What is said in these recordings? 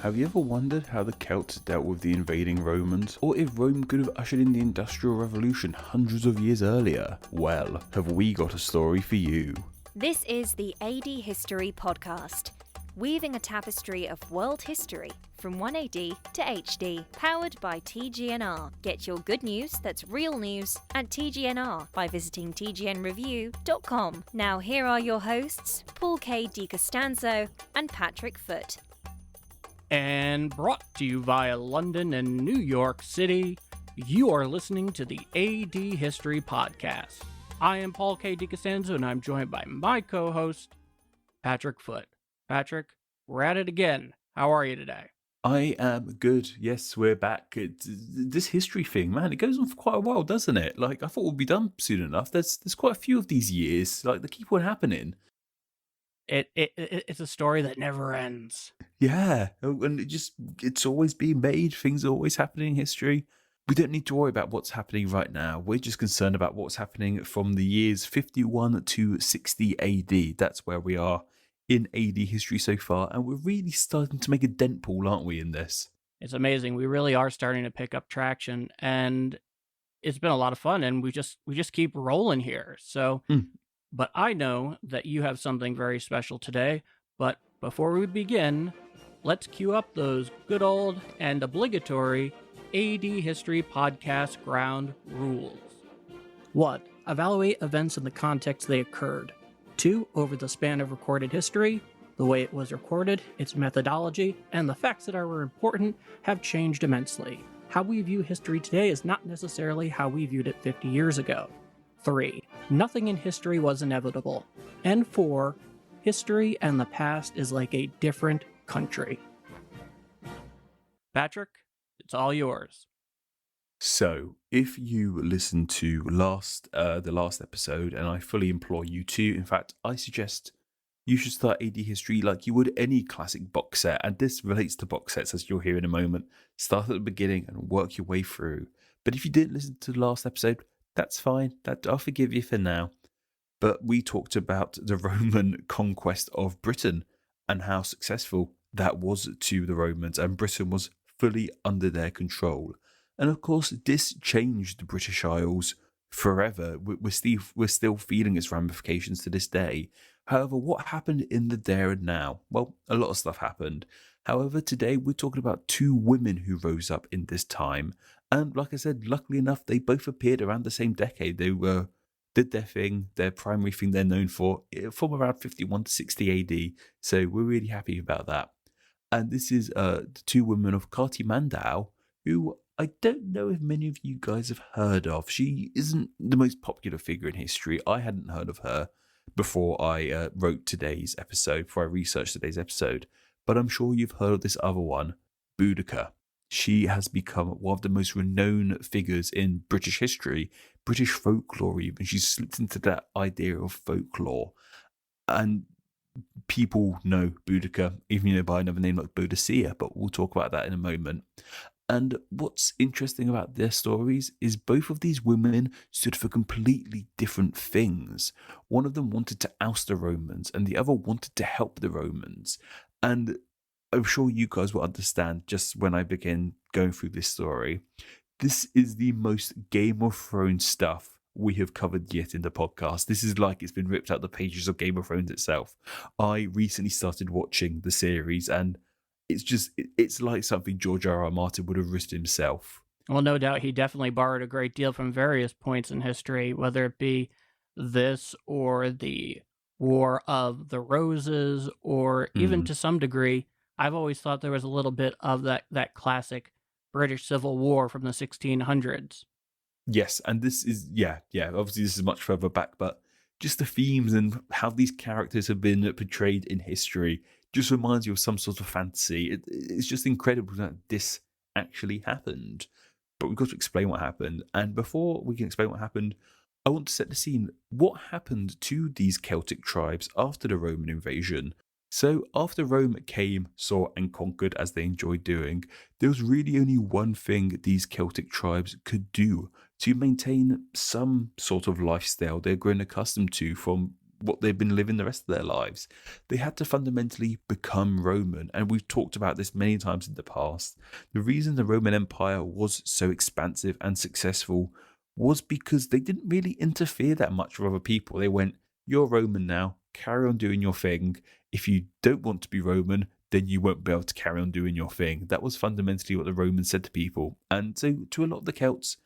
Have you ever wondered how the Celts dealt with the invading Romans, or if Rome could have ushered in the Industrial Revolution hundreds of years earlier? Well, have we got a story for you. This is the AD History Podcast, weaving a tapestry of world history from 1AD to HD, powered by TGNR. Get your good news that's real news at TGNR by visiting tgnreview.com. Now here are your hosts, Paul K. DiCostanzo and Patrick Foote. And brought to you via London and New York City, you are listening to the AD History Podcast. I am Paul K. DiCostanzo, and I'm joined by my co-host, Patrick Foote. Patrick, we're at it again. How are you today? I am good. Yes, we're back. This history thing, man, it goes on for quite a while, doesn't it? Like, I thought we'd be done soon enough. There's quite a few of these years. Like, they keep on happening. It's a story that never ends. Yeah, and it's always being made. Things are always happening in history. We don't need to worry about what's happening right now. We're just concerned about what's happening from the years 51 to 60 AD. That's where we are in AD history so far, and we're really starting to make a dent, Paul, aren't we, in this? It's amazing. We really are starting to pick up traction, and it's been a lot of fun, and we just keep rolling here. So... But I know that you have something very special today. But before we begin, let's cue up those good old and obligatory AD History Podcast ground rules. 1. Evaluate events in the context they occurred. 2. Over the span of recorded history, the way it was recorded, its methodology, and the facts that are important have changed immensely. How we view history today is not necessarily how we viewed it 50 years ago. 3. Nothing in history was inevitable. And 4. History and the past is like a different country. Patrick, it's all yours. So, if you listened to the last episode, and I fully implore you to, in fact, I suggest you should start AD history like you would any classic box set, and this relates to box sets as you'll hear in a moment. Start at the beginning and work your way through. But if you didn't listen to the last episode, that's fine. I'll forgive you for now. But we talked about the Roman conquest of Britain and how successful that was to the Romans, and Britain was fully under their control. And of course, this changed the British Isles forever. We're still feeling its ramifications to this day. However, what happened in the there and now? Well, a lot of stuff happened. However, today we're talking about two women who rose up in this time. And like I said, luckily enough, they both appeared around the same decade. They did their thing, their primary thing they're known for, from around 51 to 60 AD. So we're really happy about that. And this is the two women of Cartimandau, who I don't know if many of you guys have heard of. She isn't the most popular figure in history. I hadn't heard of her before I wrote today's episode, before I researched today's episode. But I'm sure you've heard of this other one, Boudicca. She has become one of the most renowned figures in British history, British folklore even. She's slipped into that idea of folklore. And people know Boudicca, even by another name like Boudicca, but we'll talk about that in a moment. And what's interesting about their stories is both of these women stood for completely different things. One of them wanted to oust the Romans, and the other wanted to help the Romans. And I'm sure you guys will understand just when I begin going through this story. This is the most Game of Thrones stuff we have covered yet in the podcast. This is like it's been ripped out the pages of Game of Thrones itself. I recently started watching the series, and it's like something George R.R. Martin would have written himself. Well, no doubt he definitely borrowed a great deal from various points in history, whether it be this or the War of the Roses, or even to some degree, I've always thought there was a little bit of that classic British Civil War from the 1600s. Yes, and this is, obviously this is much further back, but just the themes and how these characters have been portrayed in history just reminds you of some sort of fantasy. It's just incredible that this actually happened. But we've got to explain what happened. And before we can explain what happened, I want to set the scene. What happened to these Celtic tribes after the Roman invasion? So after Rome came, saw and conquered as they enjoyed doing, there was really only one thing these Celtic tribes could do to maintain some sort of lifestyle they're grown accustomed to from what they've been living the rest of their lives. They had to fundamentally become Roman, and we've talked about this many times in the past. The reason the Roman Empire was so expansive and successful was because they didn't really interfere that much with other people. They went, you're Roman now, carry on doing your thing. If you don't want to be Roman, then you won't be able to carry on doing your thing. That was fundamentally what the Romans said to people. And so to a lot of the Celts,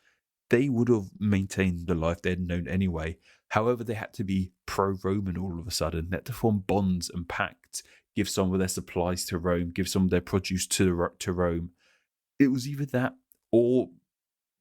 they would have maintained the life they'd known anyway. However, they had to be pro-Roman all of a sudden. They had to form bonds and pacts, give some of their supplies to Rome, give some of their produce to Rome. It was either that or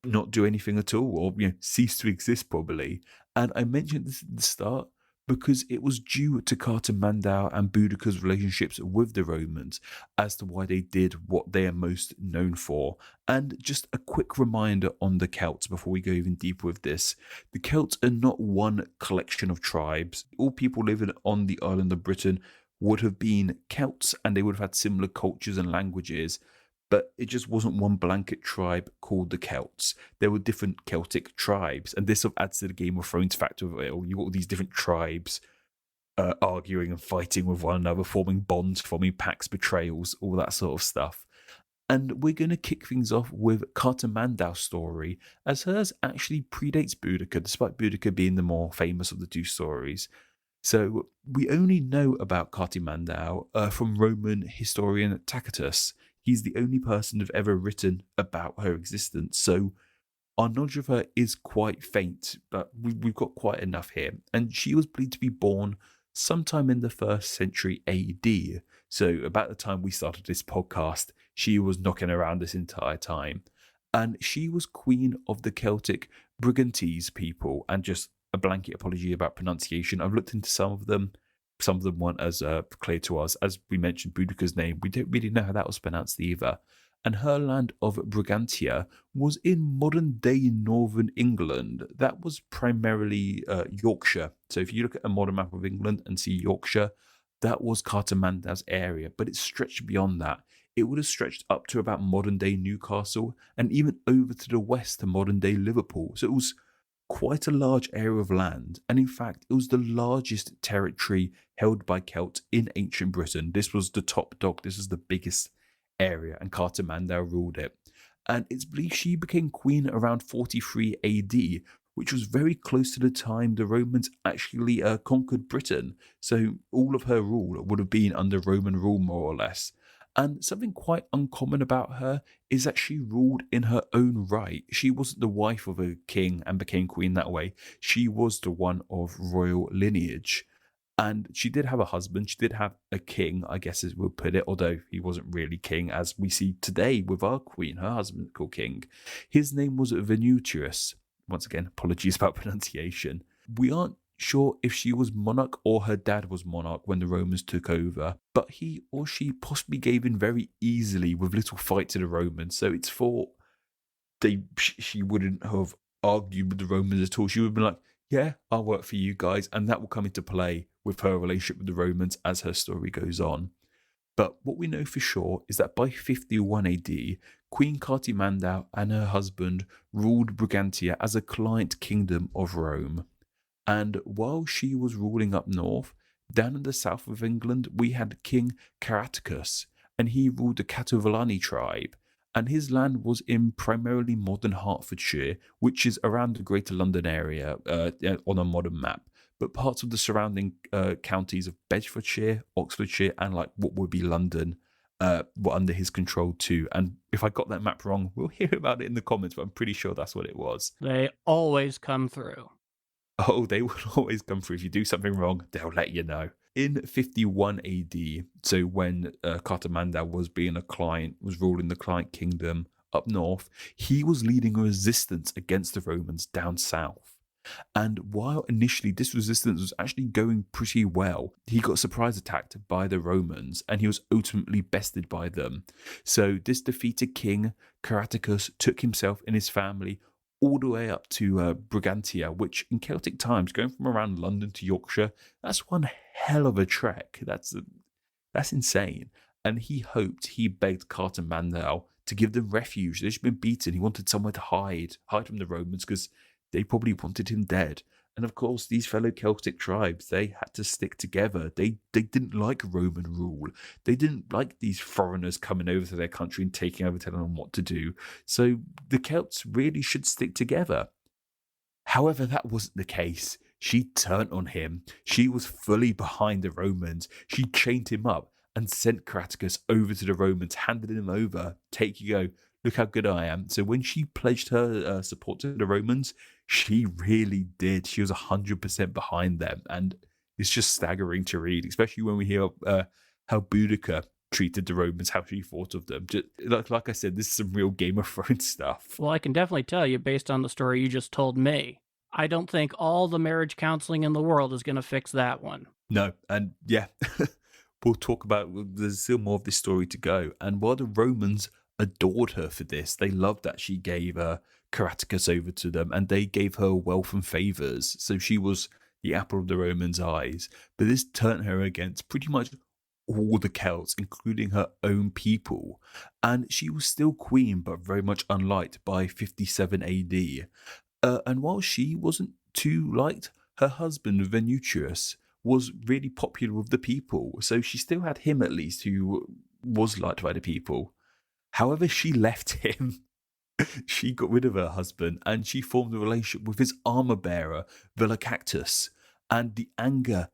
not do anything at all, or cease to exist probably. And I mentioned this at the start because it was due to Cartimandau and Boudicca's relationships with the Romans as to why they did what they are most known for. And just a quick reminder on the Celts before we go even deeper with this. The Celts are not one collection of tribes. All people living on the island of Britain would have been Celts, and they would have had similar cultures and languages, but it just wasn't one blanket tribe called the Celts. There were different Celtic tribes, and this sort of adds to the Game of Thrones factor of it all. You've got all these different tribes arguing and fighting with one another, forming bonds, forming pacts, betrayals, all that sort of stuff. And we're going to kick things off with Cartimandau's story, as hers actually predates Boudicca, despite Boudicca being the more famous of the two stories. So we only know about Cartimandau from Roman historian Tacitus. He's the only person who've ever written about her existence, so our knowledge of her is quite faint, but we've got quite enough here. And she was believed to be born sometime in the 1st century AD, so about the time we started this podcast, she was knocking around this entire time. And she was queen of the Celtic Brigantes people, and just a blanket apology about pronunciation. I've looked into some of them. Some of them weren't as clear to us. As we mentioned, Boudicca's name, we don't really know how that was pronounced either. And her land of Brigantia was in modern-day northern England. That was primarily Yorkshire. So if you look at a modern map of England and see Yorkshire, that was Cartimandau's area, but it stretched beyond that. It would have stretched up to about modern-day Newcastle and even over to the west to modern-day Liverpool. So it was quite a large area of land, and in fact it was the largest territory held by Celts in ancient Britain. This was the top dog, this was the biggest area, and Cartimandau ruled it. And it's believed she became queen around 43 AD, which was very close to the time the Romans actually conquered Britain. So all of her rule would have been under Roman rule, more or less. And something quite uncommon about her is that she ruled in her own right. She wasn't the wife of a king and became queen that way. She was the one of royal lineage. And she did have a husband. She did have a king, I guess as we'll put it, although he wasn't really king, as we see today with our queen, her husband called king. His name was Venutius. Once again, apologies about pronunciation. We aren't sure if she was monarch or her dad was monarch when the Romans took over, but he or she possibly gave in very easily with little fight to the Romans. So it's thought she wouldn't have argued with the Romans at all. She would have been like, yeah, I'll work for you guys, and that will come into play with her relationship with the Romans as her story goes on. But what we know for sure is that by 51 AD, Queen Cartimandau and her husband ruled Brigantia as a client kingdom of Rome. And while she was ruling up north, down in the south of England, we had King Caraticus, and he ruled the Catovallani tribe. And his land was in primarily modern Hertfordshire, which is around the Greater London area on a modern map. But parts of the surrounding counties of Bedfordshire, Oxfordshire, and like what would be London were under his control too. And if I got that map wrong, we'll hear about it in the comments, but I'm pretty sure that's what it was. They always come through. Oh, they will always come through. If you do something wrong, they'll let you know. In 51 AD, so when Cartimandau was being a client, was ruling the client kingdom up north, he was leading a resistance against the Romans down south. And while initially this resistance was actually going pretty well, he got surprise attacked by the Romans and he was ultimately bested by them. So this defeated king, Caraticus, took himself and his family all the way up to Brigantia, which in Celtic times, going from around London to Yorkshire, that's one hell of a trek. That's insane. And he begged Cartimandau to give them refuge. They'd just been beaten. He wanted somewhere to hide from the Romans because they probably wanted him dead. And of course, these fellow Celtic tribes, they had to stick together. They didn't like Roman rule. They didn't like these foreigners coming over to their country and taking over, telling them what to do. So the Celts really should stick together. However, that wasn't the case. She turned on him. She was fully behind the Romans. She chained him up and sent Caraticus over to the Romans, handed him over. Take you go. Look how good I am. So when she pledged her support to the Romans, she really did. She was 100% behind them. And it's just staggering to read, especially when we hear how Boudicca treated the Romans, how she thought of them. Just, like I said, this is some real Game of Thrones stuff. Well, I can definitely tell you, based on the story you just told me, I don't think all the marriage counseling in the world is going to fix that one. No, and yeah, we'll talk about, there's still more of this story to go. And while the Romans adored her for this, they loved that she gave Caraticus over to them, and they gave her wealth and favours. So she was the apple of the Romans' eyes. But this turned her against pretty much all the Celts, including her own people. And she was still queen, but very much unliked by 57 AD. And while she wasn't too liked, her husband, Venutius, was really popular with the people. So she still had him, at least, who was liked by the people. However, she left him. She got rid of her husband, and she formed a relationship with his armor-bearer, Velocactus. And the anger,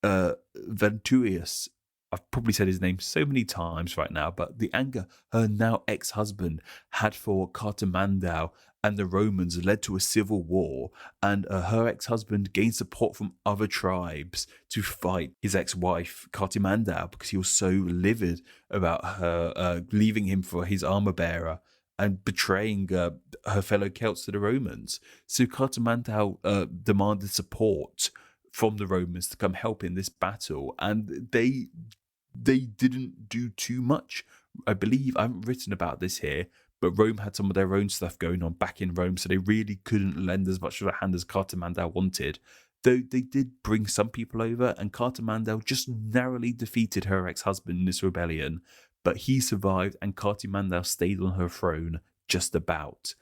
Venturius, I've probably said his name so many times right now, but the anger her now ex-husband had for Cartimandau and the Romans led to a civil war, and her ex-husband gained support from other tribes to fight his ex-wife Cartimandau because he was so livid about her leaving him for his armor-bearer and betraying her fellow Celts to the Romans. So Cartimandau demanded support from the Romans to come help in this battle, and they didn't do too much. I believe, I haven't written about this here, but Rome had some of their own stuff going on back in Rome, so they really couldn't lend as much of a hand as Cartimandau wanted. Though they did bring some people over, and Cartimandau just narrowly defeated her ex-husband in this rebellion, but he survived, and Cartimandau stayed on her throne just about.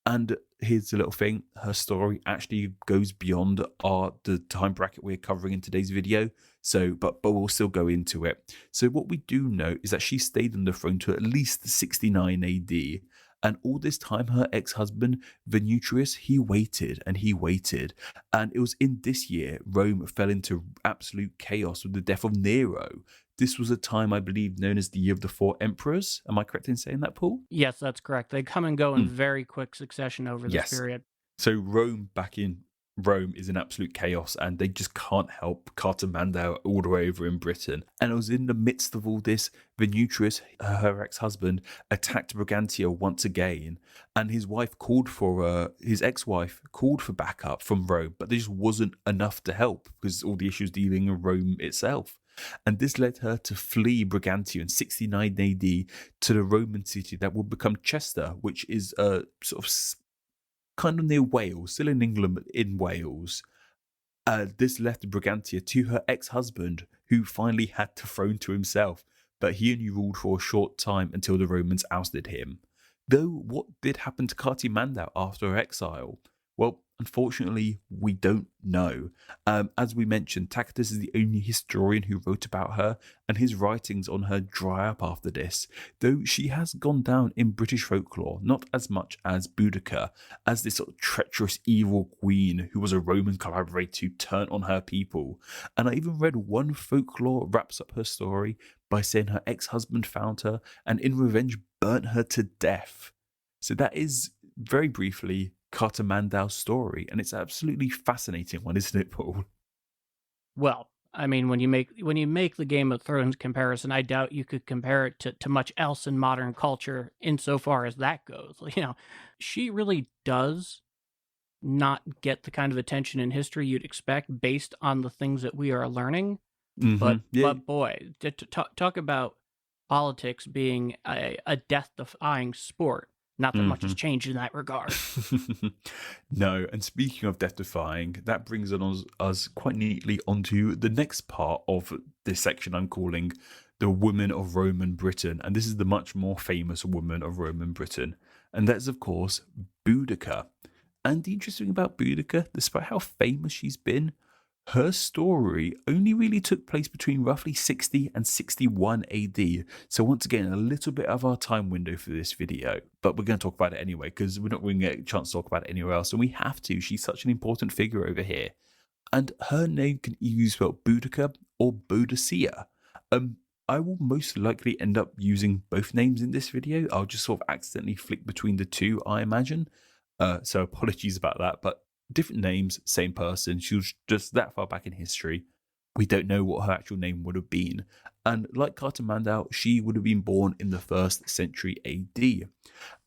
And here's a little thing, her story actually goes beyond the time bracket we're covering in today's video, so but we'll still go into it. So what we do know is that she stayed on the throne to at least 69 AD, and all this time her ex-husband Venutius, he waited, and it was in this year Rome fell into absolute chaos with the death of Nero. This was a time, I believe, known as the Year of the Four Emperors. Am I correct in saying that, Paul? Yes, that's correct. They come and go in very quick succession over this period. So Rome, back in Rome, is in absolute chaos, and they just can't help Cartimandau all the way over in Britain. And it was in the midst of all this, Venutius, her ex-husband, attacked Brigantia once again, and his ex-wife called for backup from Rome, but there just wasn't enough to help because all the issues dealing in Rome itself. And this led her to flee Brigantia in 69 AD to the Roman city that would become Chester, which is sort of kind of near Wales, still in England, but in Wales. This left Brigantia to her ex-husband, who finally had the throne to himself, but he only ruled for a short time until the Romans ousted him. Though, what did happen to Cartimandau after her exile? Well, unfortunately, we don't know. As we mentioned, Tacitus is the only historian who wrote about her, and his writings on her dry up after this, though she has gone down in British folklore, not as much as Boudicca, as this sort of treacherous evil queen who was a Roman collaborator who turned on her people. And I even read one folklore wraps up her story by saying her ex-husband found her and in revenge burnt her to death. So that is, very briefly, Cartimandau's story, and it's an absolutely fascinating one, isn't it, Paul? Well, I mean, when you make the Game of Thrones comparison, I doubt you could compare it to much else in modern culture insofar as that goes. You know, she really does not get the kind of attention in history you'd expect based on the things that we are learning. But boy, talk about politics being a death-defying sport. Not that much has changed in that regard. No, and speaking of death-defying, that brings us quite neatly onto the next part of this section I'm calling the Women of Roman Britain. And this is the much more famous woman of Roman Britain. And that's, of course, Boudicca. And the interesting thing about Boudicca, despite how famous she's been, her story only really took place between roughly 60 and 61 AD. So once again, a little bit of our time window for this video. But we're going to talk about it anyway, because we're not going to get a chance to talk about it anywhere else. And we have to. She's such an important figure over here. And her name can either be spelled Boudicca or Boudicca. I will most likely end up using both names in this video. I'll just sort of accidentally flick between the two, I imagine. So apologies about that. But different names, same person. She was just that far back in history. We don't know what her actual name would have been. And like Cartamandal, she would have been born in the 1st century AD.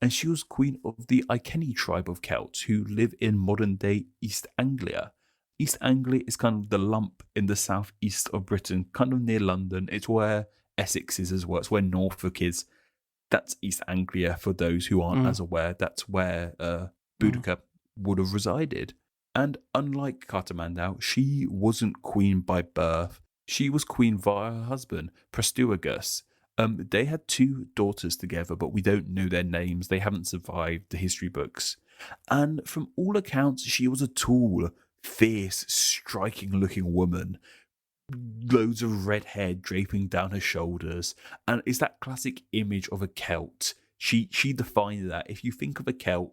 And she was queen of the Iceni tribe of Celts who live in modern-day East Anglia. East Anglia is kind of the lump in the southeast of Britain, kind of near London. It's where Essex is as well. It's where Norfolk is. That's East Anglia for those who aren't as aware. That's where Boudicca would have resided. And unlike Cartamandal, she wasn't queen by birth. She was queen via her husband, Prasutagus. They had 2 daughters together, but we don't know their names. They haven't survived the history books. And from all accounts, she was a tall, fierce, striking-looking woman. Loads of red hair draping down her shoulders. And it's that classic image of a Celt. She defined that. If you think of a Celt,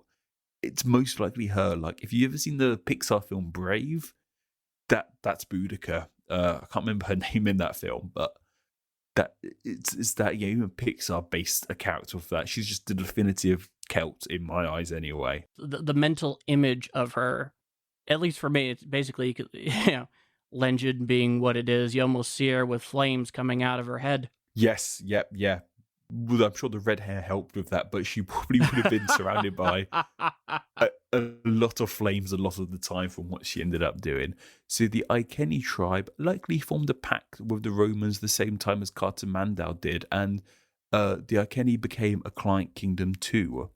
it's most likely her. Like, if you've ever seen the Pixar film Brave, that's Boudicca. I can't remember her name in that film, but that it's that, yeah, even Pixar based a character of that. She's just the definitive Celt in my eyes, anyway. The mental image of her, at least for me, it's basically, legend being what it is. You almost see her with flames coming out of her head. Yes, yep, yeah. Well, I'm sure the red hair helped with that, but she probably would have been surrounded by a lot of flames a lot of the time from what she ended up doing. So the Iceni tribe likely formed a pact with the Romans the same time as Cartamandal did, and the Iceni became a client kingdom too.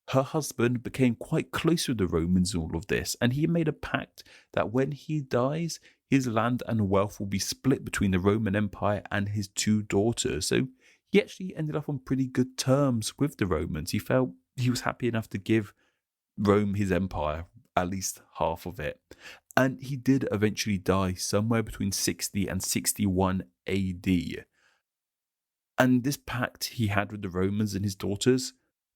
Her husband became quite close with the Romans in all of this, and he made a pact that when he dies, his land and wealth will be split between the Roman Empire and his 2 daughters. So he actually ended up on pretty good terms with the Romans. He felt he was happy enough to give Rome his empire, at least half of it. And he did eventually die somewhere between 60 and 61 AD. And this pact he had with the Romans and his daughters,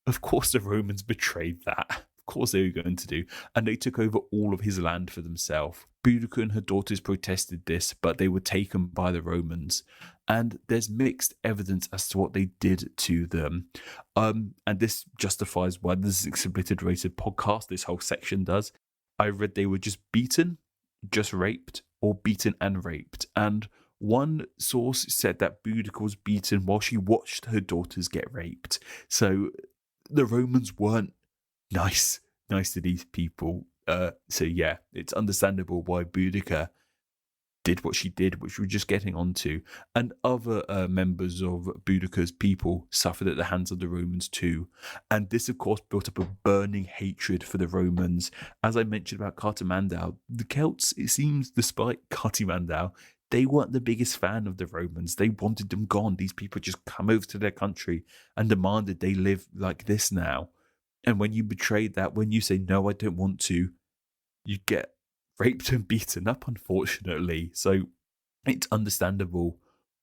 of course the Romans betrayed that. Of course they were going to do. And they took over all of his land for themselves. Boudicca and her daughters protested this, but they were taken by the Romans. And there's mixed evidence as to what they did to them. And this justifies why this is an obliterated podcast, this whole section does. I read they were just beaten, just raped, or beaten and raped. And one source said that Boudicca was beaten while she watched her daughters get raped. So the Romans weren't nice to these people. So yeah, it's understandable why Boudicca did what she did, which we're just getting onto. And other members of Boudicca's people suffered at the hands of the Romans too. And this, of course, built up a burning hatred for the Romans. As I mentioned about Cartamandal, the Celts, it seems, despite Cartamandal, they weren't the biggest fan of the Romans. They wanted them gone. These people just come over to their country and demanded they live like this now. And when you betray that, when you say, no, I don't want to, you get raped and beaten up, unfortunately. So it's understandable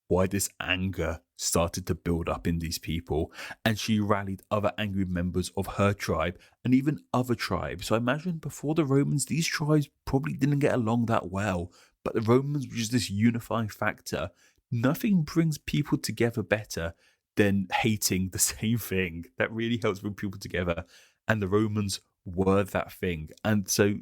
why this anger started to build up in these people. And she rallied other angry members of her tribe and even other tribes. So I imagine before the Romans, these tribes probably didn't get along that well. But the Romans were just this unifying factor. Nothing brings people together better than hating the same thing. That really helps bring people together. And the Romans were that thing. And so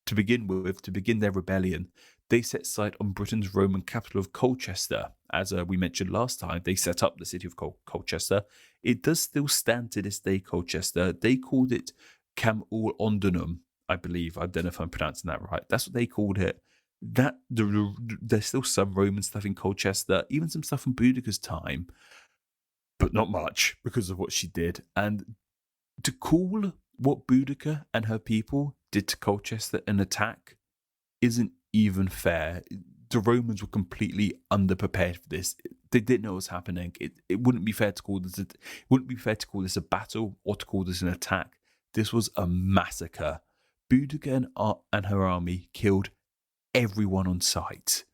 to begin their rebellion, they set sight on Britain's Roman capital of Colchester. As we mentioned last time, they set up the city of Colchester. It does still stand to this day, Colchester. They called it Camul Ondunum, I believe. I don't know if I'm pronouncing that right. That's what they called it. There's still some Roman stuff in Colchester, even some stuff from Boudicca's time, but not much because of what she did. And to call what Boudicca and her people did to Colchester an attack isn't even fair. The Romans were completely underprepared for this. They didn't know what was happening. It wouldn't be fair to call this a battle or to call this an attack. This was a massacre. Boudicca and her army killed everyone on sight.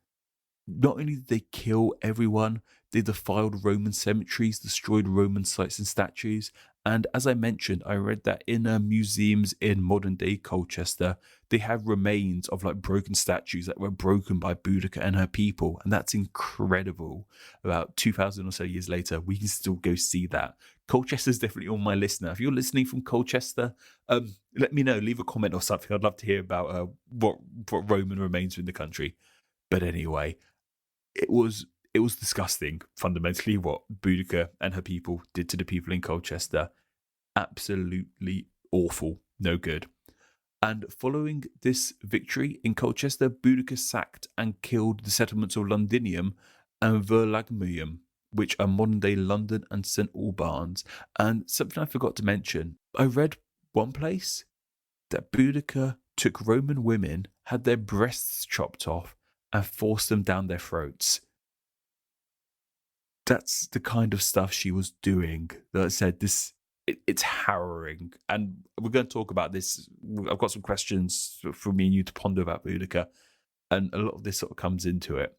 Not only did they kill everyone, they defiled Roman cemeteries, destroyed Roman sites and statues, and as I mentioned, I read that in museums in modern-day Colchester, they have remains of like broken statues that were broken by Boudicca and her people, and that's incredible. About 2,000 or so years later, we can still go see that. Colchester's definitely on my list now. If you're listening from Colchester, let me know. Leave a comment or something. I'd love to hear about what Roman remains in the country. But anyway, it was disgusting, fundamentally, what Boudicca and her people did to the people in Colchester. Absolutely awful, no good. And following this victory in Colchester, Boudicca sacked and killed the settlements of Londinium and Verlagmium, which are modern-day London and St Albans. And something I forgot to mention, I read one place that Boudicca took Roman women, had their breasts chopped off, and forced them down their throats. That's the kind of stuff she was doing. That I said, it's harrowing. And we're going to talk about this. I've got some questions for me and you to ponder about Boudicca, and a lot of this sort of comes into it.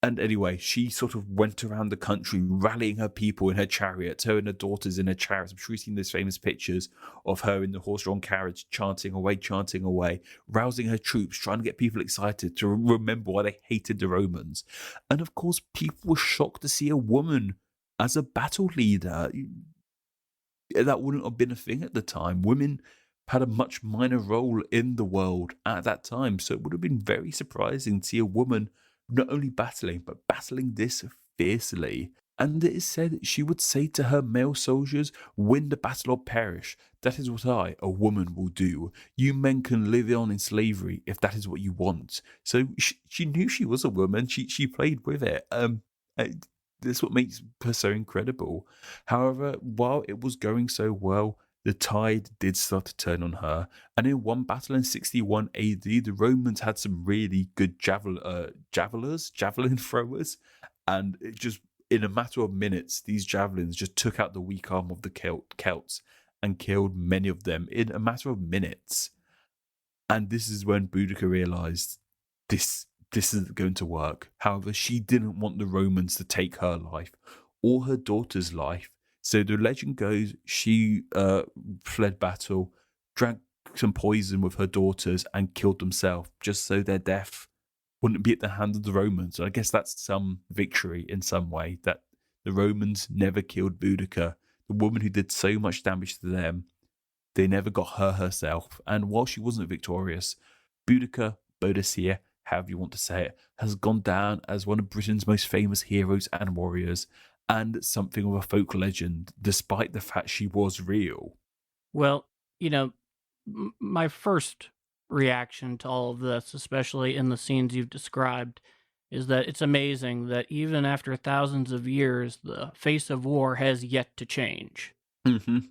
And anyway, she sort of went around the country rallying her people in her chariot, her and her daughters in her chariots. I'm sure you've seen those famous pictures of her in the horse-drawn carriage, chanting away, rousing her troops, trying to get people excited to remember why they hated the Romans. And of course, people were shocked to see a woman as a battle leader. That wouldn't have been a thing at the time. Women had a much minor role in the world at that time, so it would have been very surprising to see a woman not only battling, but battling this fiercely. And it is said that she would say to her male soldiers, "Win the battle or perish. That is what I, a woman, will do. You men can live on in slavery if that is what you want." So she knew she was a woman. She played with it. That's what makes her so incredible. However, while it was going so well, the tide did start to turn on her, and in one battle in 61 AD, the Romans had some really good javelin throwers, and it just, in a matter of minutes, these javelins just took out the weak arm of the Celts and killed many of them in a matter of minutes. And this is when Boudicca realized this isn't going to work. However, she didn't want the Romans to take her life or her daughter's life. So the legend goes she fled battle, drank some poison with her daughters, and killed themselves just so their death wouldn't be at the hand of the Romans. So I guess that's some victory in some way, that the Romans never killed Boudicca, the woman who did so much damage to them. They never got her herself. And while she wasn't victorious, Boudicca, however you want to say it, has gone down as one of Britain's most famous heroes and warriors, and something of a folk legend, despite the fact she was real. Well, my first reaction to all of this, especially in the scenes you've described, is that it's amazing that even after thousands of years, the face of war has yet to change. It's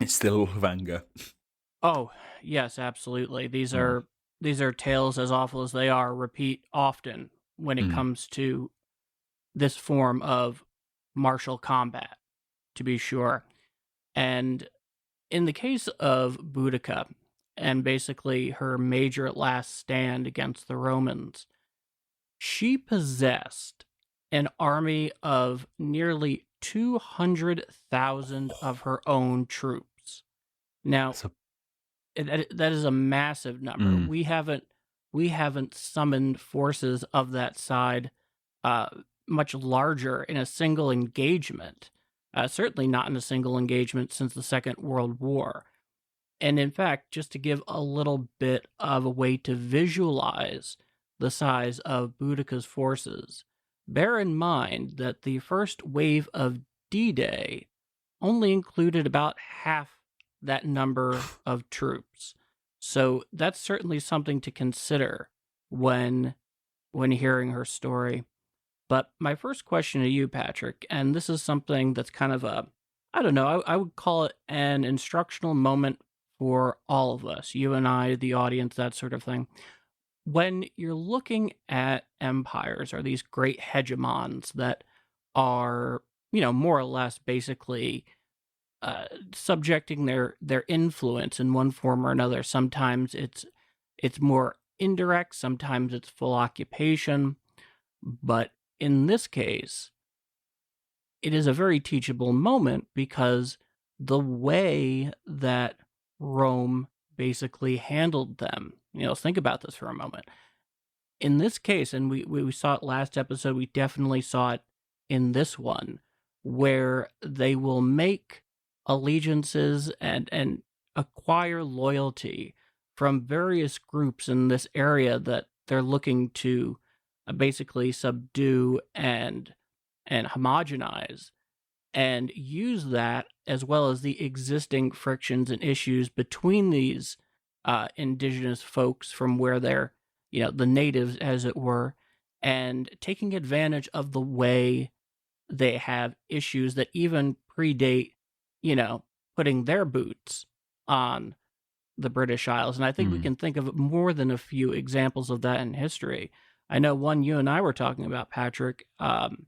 still all of anger. Oh, yes, absolutely. These are tales, as awful as they are, repeat often when it comes to this form of martial combat, to be sure. And in the case of Boudicca, and basically her major last stand against the Romans, she possessed an army of nearly 200,000 of her own troops. Now, that is a massive number. We haven't summoned forces of that side much larger in a single engagement. Certainly not in a single engagement since the Second World War. And in fact, just to give a little bit of a way to visualize the size of Boudicca's forces, bear in mind that the first wave of D-Day only included about half that number of troops. So that's certainly something to consider when hearing her story. But my first question to you, Patrick, and this is something that's kind of I would call it an instructional moment for all of us, you and I, the audience, that sort of thing. When you're looking at empires or these great hegemons that are, more or less basically subjecting their influence in one form or another. Sometimes it's more indirect, sometimes it's full occupation, but in this case, it is a very teachable moment because the way that Rome basically handled them, think about this for a moment. In this case, and we saw it last episode, we definitely saw it in this one, where they will make allegiances and acquire loyalty from various groups in this area that they're looking to basically subdue and homogenize, and use that as well as the existing frictions and issues between these indigenous folks from where they're, the natives, as it were, and taking advantage of the way they have issues that even predate, putting their boots on the British Isles. And I think we can think of more than a few examples of that in history. I know one you and I were talking about, Patrick, and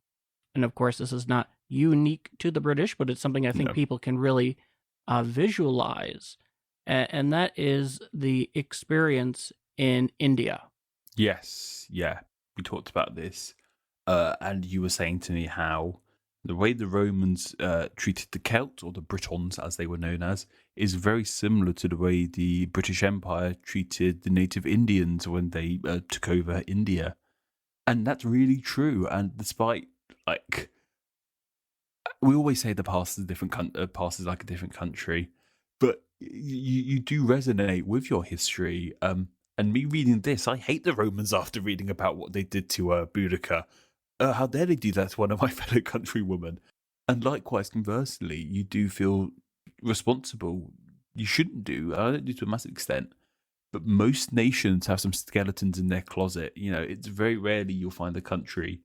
of course this is not unique to the British, but it's something I think people can really visualize, and that is the experience in India. Yes, yeah, we talked about this, and you were saying to me how the way the Romans treated the Celts, or the Britons as they were known as, is very similar to the way the British Empire treated the native Indians when they took over India. And that's really true. And despite, like, we always say the past is a different past is like a different country, but you do resonate with your history. And me reading this, I hate the Romans after reading about what they did to Boudicca. How dare they do that to one of my fellow countrywomen? And likewise, conversely, you do feel responsible. You shouldn't do. I don't do to a massive extent. But most nations have some skeletons in their closet. It's very rarely you'll find a country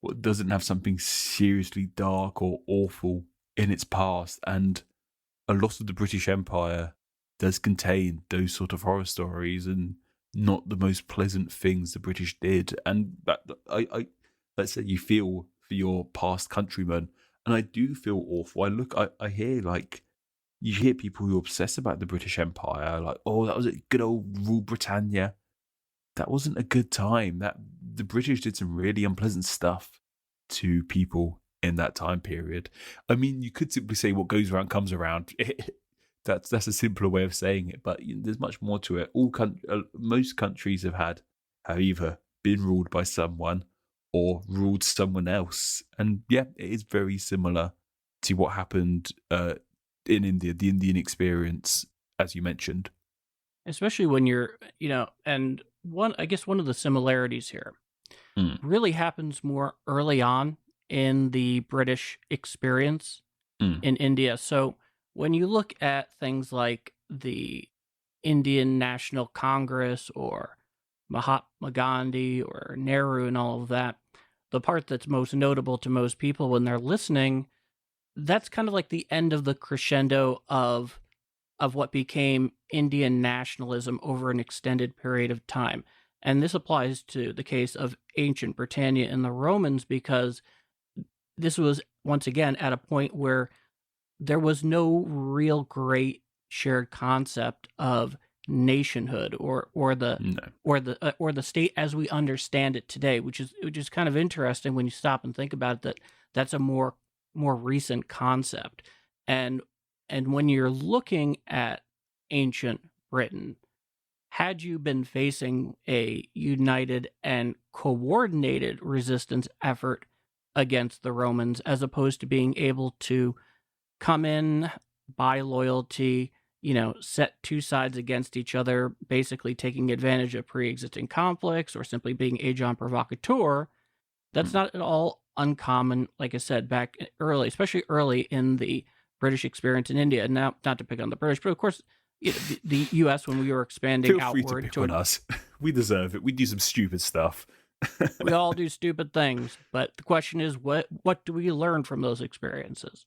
that doesn't have something seriously dark or awful in its past. And a lot of the British Empire does contain those sort of horror stories and not the most pleasant things the British did. And I let's say you feel for your past countrymen, and I do feel awful. I hear, like, you hear people who obsess about the British Empire, like, oh, that was a good old Rule Britannia. That wasn't a good time. That the British did some really unpleasant stuff to people in that time period. I mean, you could simply say what goes around comes around. That's a simpler way of saying it, but there's much more to it. Most countries have either been ruled by someone or ruled someone else, and yeah, it is very similar to what happened in India, the Indian experience, as you mentioned. Especially when you're, and one of the similarities here really happens more early on in the British experience in India. So when you look at things like the Indian National Congress or Mahatma Gandhi or Nehru and all of that, the part that's most notable to most people when they're listening, that's kind of like the end of the crescendo of what became Indian nationalism over an extended period of time. And this applies to the case of ancient Britannia and the Romans, because this was, once again, at a point where there was no real great shared concept of nationhood or the state as we understand it today, which is kind of interesting when you stop and think about it, that's a more recent concept. And when you're looking at ancient Britain, had you been facing a united and coordinated resistance effort against the Romans, as opposed to being able to come in, buy loyalty, set two sides against each other, basically taking advantage of pre-existing conflicts or simply being agent provocateur, that's not at all uncommon, like I said, back early, especially early in the British experience in India. And now, not to pick on the British, but of course, the U.S., when we were expanding Feel free outward... to pick on us. We deserve it. We do some stupid stuff. We all do stupid things, but the question is, what do we learn from those experiences?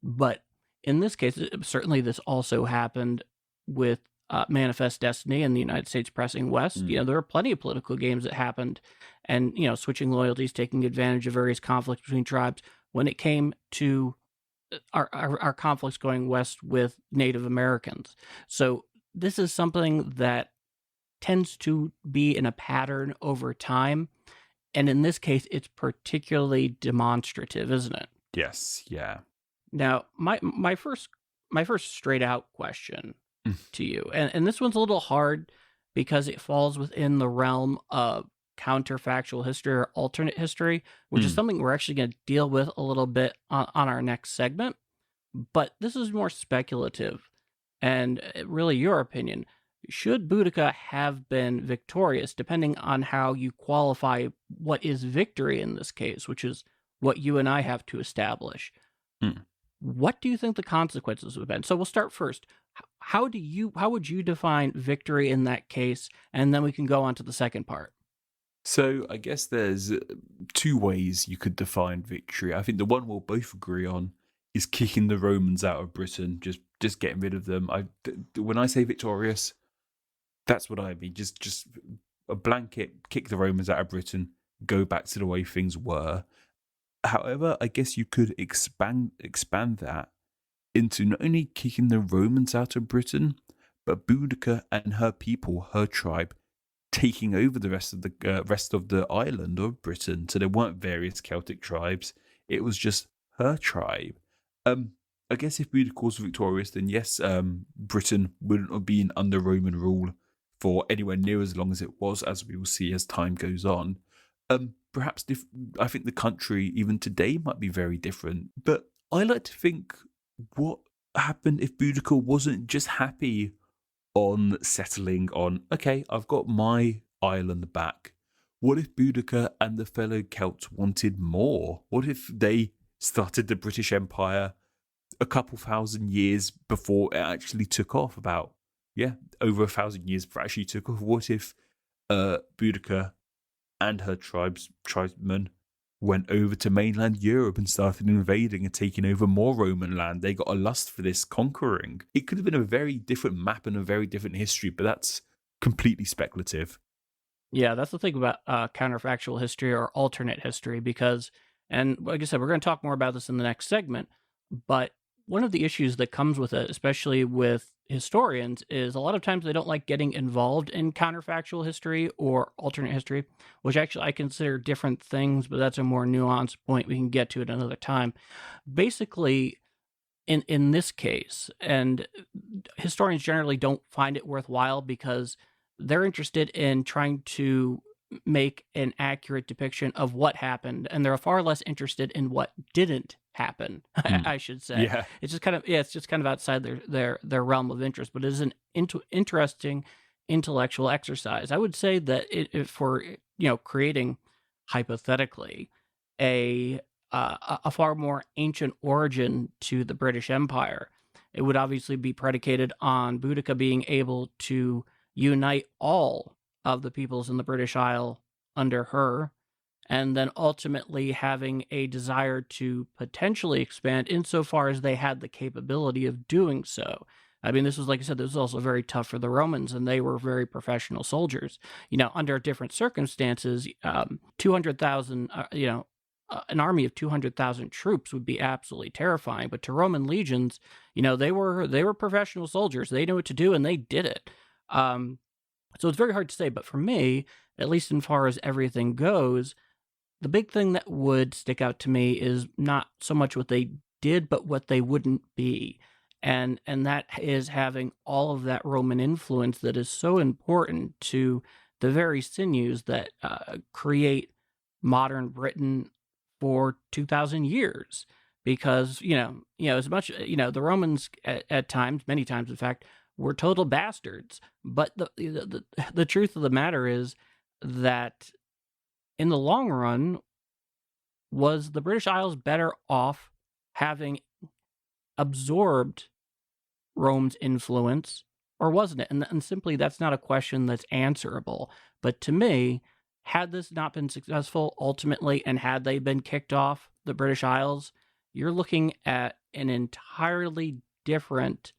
But in this case, certainly this also happened with Manifest Destiny and the United States pressing west. There were plenty of political games that happened, and switching loyalties, taking advantage of various conflicts between tribes. When it came to our conflicts going west with Native Americans. So this is something that tends to be in a pattern over time. And in this case, it's particularly demonstrative, isn't it? Yes, yeah. Now, my first straight out question Mm. to you, and this one's a little hard because it falls within the realm of counterfactual history or alternate history, which is something we're actually going to deal with a little bit on our next segment. But this is more speculative, and really your opinion. Should Boudicca have been victorious, depending on how you qualify what is victory in this case, which is what you and I have to establish? Mm. What do you think the consequences would have been? So we'll start first. How would you define victory in that case, and then we can go on to the second part. So I guess there's two ways you could define victory. I think the one we'll both agree on is kicking the Romans out of Britain, just getting rid of them. When I say victorious, that's what I mean. Just a blanket kick the Romans out of Britain, go back to the way things were. However, I guess you could expand that into not only kicking the Romans out of Britain, but Boudicca and her people, her tribe, taking over the rest of the island of Britain. So there weren't various Celtic tribes; it was just her tribe. I guess if Boudicca was victorious, then yes, Britain wouldn't have been under Roman rule for anywhere near as long as it was, as we will see as time goes on. Perhaps I think the country, even today, might be very different. But I like to think what happened if Boudicca wasn't just happy on settling on, okay, I've got my island back. What if Boudicca and the fellow Celts wanted more? What if they started the British Empire a couple thousand years before it actually took off? Over 1,000 years before it actually took off. What if Boudicca and her tribesmen went over to mainland Europe and started invading and taking over more Roman land? They got a lust for this conquering. It could have been a very different map and a very different history, but that's completely speculative. Yeah, that's the thing about counterfactual history or alternate history, because, and like I said, we're going to talk more about this in the next segment, but one of the issues that comes with it, especially with historians, is a lot of times they don't like getting involved in counterfactual history or alternate history, which actually I consider different things, but that's a more nuanced point we can get to at another time. Basically, in this case, and historians generally don't find it worthwhile because they're interested in trying to make an accurate depiction of what happened, and they're far less interested in what didn't happen. I should say. Yeah. It's just kind of outside their realm of interest, but it is an interesting intellectual exercise. I would say that if for creating hypothetically a far more ancient origin to the British Empire, it would obviously be predicated on Boudicca being able to unite all of the peoples in the British Isle under her, and then ultimately having a desire to potentially expand insofar as they had the capability of doing so. I mean, this was, like I said, this was also very tough for the Romans, and they were very professional soldiers. Under different circumstances, 200,000, an army of 200,000 troops would be absolutely terrifying. But to Roman legions, they were professional soldiers. They knew what to do, and they did it. So it's very hard to say, but for me, at least as far as everything goes, the big thing that would stick out to me is not so much what they did, but what they wouldn't be. And that is having all of that Roman influence that is so important to the very sinews that create modern Britain for 2,000 years. Because, as much, the Romans at times, many times, in fact, were total bastards. But the truth of the matter is that in the long run, was the British Isles better off having absorbed Rome's influence, or wasn't it? And simply, that's not a question that's answerable. But to me, had this not been successful ultimately, and had they been kicked off the British Isles, you're looking at an entirely different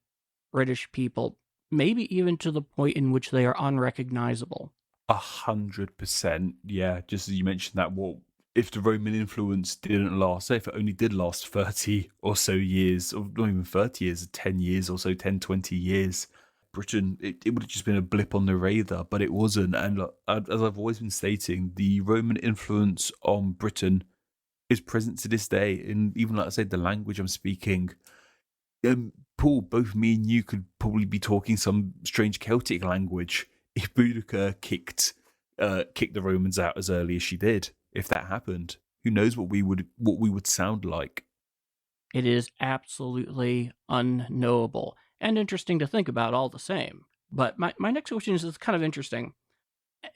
British people, maybe even to the point in which they are unrecognizable. 100%. Yeah, just as you mentioned that, what if the Roman influence didn't last, say if it only did last 30 or so years, or not even 30 years, 10 years or so, 10, 20 years, Britain, it would have just been a blip on the radar, but it wasn't. And look, as I've always been stating, the Roman influence on Britain is present to this day. And even like I said, the language I'm speaking, Paul, both me and you could probably be talking some strange Celtic language if Boudicca kicked the Romans out as early as she did. If that happened, who knows what we would sound like? It is absolutely unknowable and interesting to think about all the same. But my next question is kind of interesting,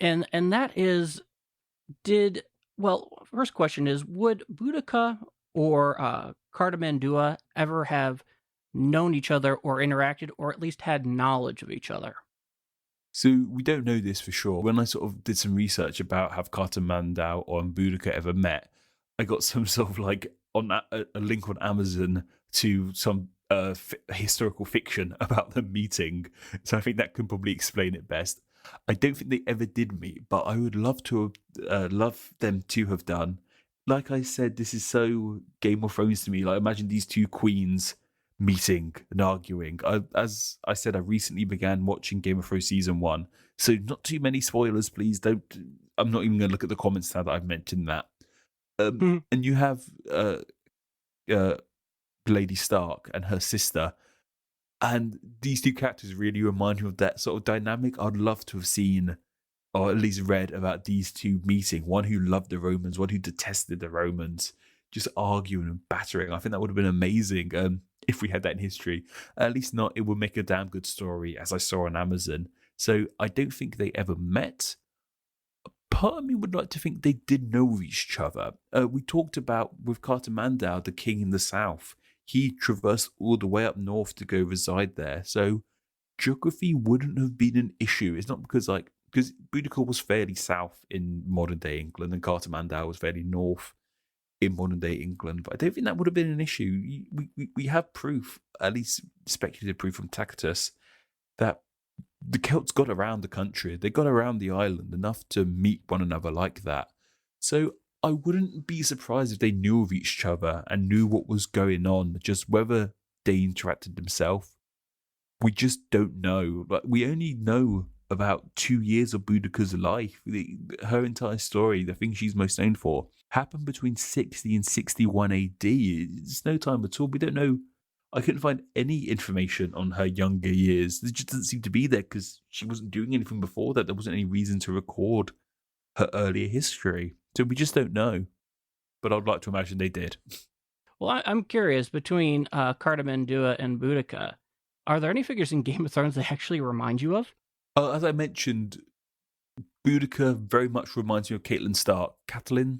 and that is, first question is, would Boudicca or Cartamandua ever have known each other or interacted, or at least had knowledge of each other? So we don't know this for sure. When I sort of did some research about have Cartamandau or Boudicca ever met, I got some sort of like on a link on Amazon to some historical fiction about them meeting. So I think that can probably explain it best. I don't think they ever did meet, but I would love to love them to have done. Like I said, this is so Game of Thrones to me. Like imagine these two queens meeting and arguing. As I said, I recently began watching Game of Thrones season 1, so not too many spoilers, please. Don't. I'm not even going to look at the comments now that I've mentioned that. And you have Lady Stark and her sister, and these two characters really remind me of that sort of dynamic. I'd love to have seen, or at least read about these two meeting. One who loved the Romans, one who detested the Romans, just arguing and battering. I think that would have been amazing if we had that in history. At least not, it would make a damn good story, as I saw on Amazon. So I don't think they ever met. Part of me would like to think they did know each other. We talked about with Cartamandau, the king in the south. He traversed all the way up north to go reside there. So geography wouldn't have been an issue. It's not because Boudicca was fairly south in modern day England and Cartamandau was fairly north in modern day England, but I don't think that would have been an issue. We have proof, at least speculative proof from Tacitus, that the Celts got around the country. They got around the island enough to meet one another like that. So I wouldn't be surprised if they knew of each other and knew what was going on. Just whether they interacted themselves, we just don't know. But we only know about 2 years of Boudicca's life. Her entire story, the thing she's most known for, happened between 60 and 61 AD. It's no time at all. We don't know. I couldn't find any information on her younger years. There just doesn't seem to be there because she wasn't doing anything before that. There wasn't any reason to record her earlier history. So we just don't know. But I'd like to imagine they did. Well, I'm curious, between Cartamandua and Boudicca, are there any figures in Game of Thrones that actually remind you of? As I mentioned, Boudicca very much reminds me of Catelyn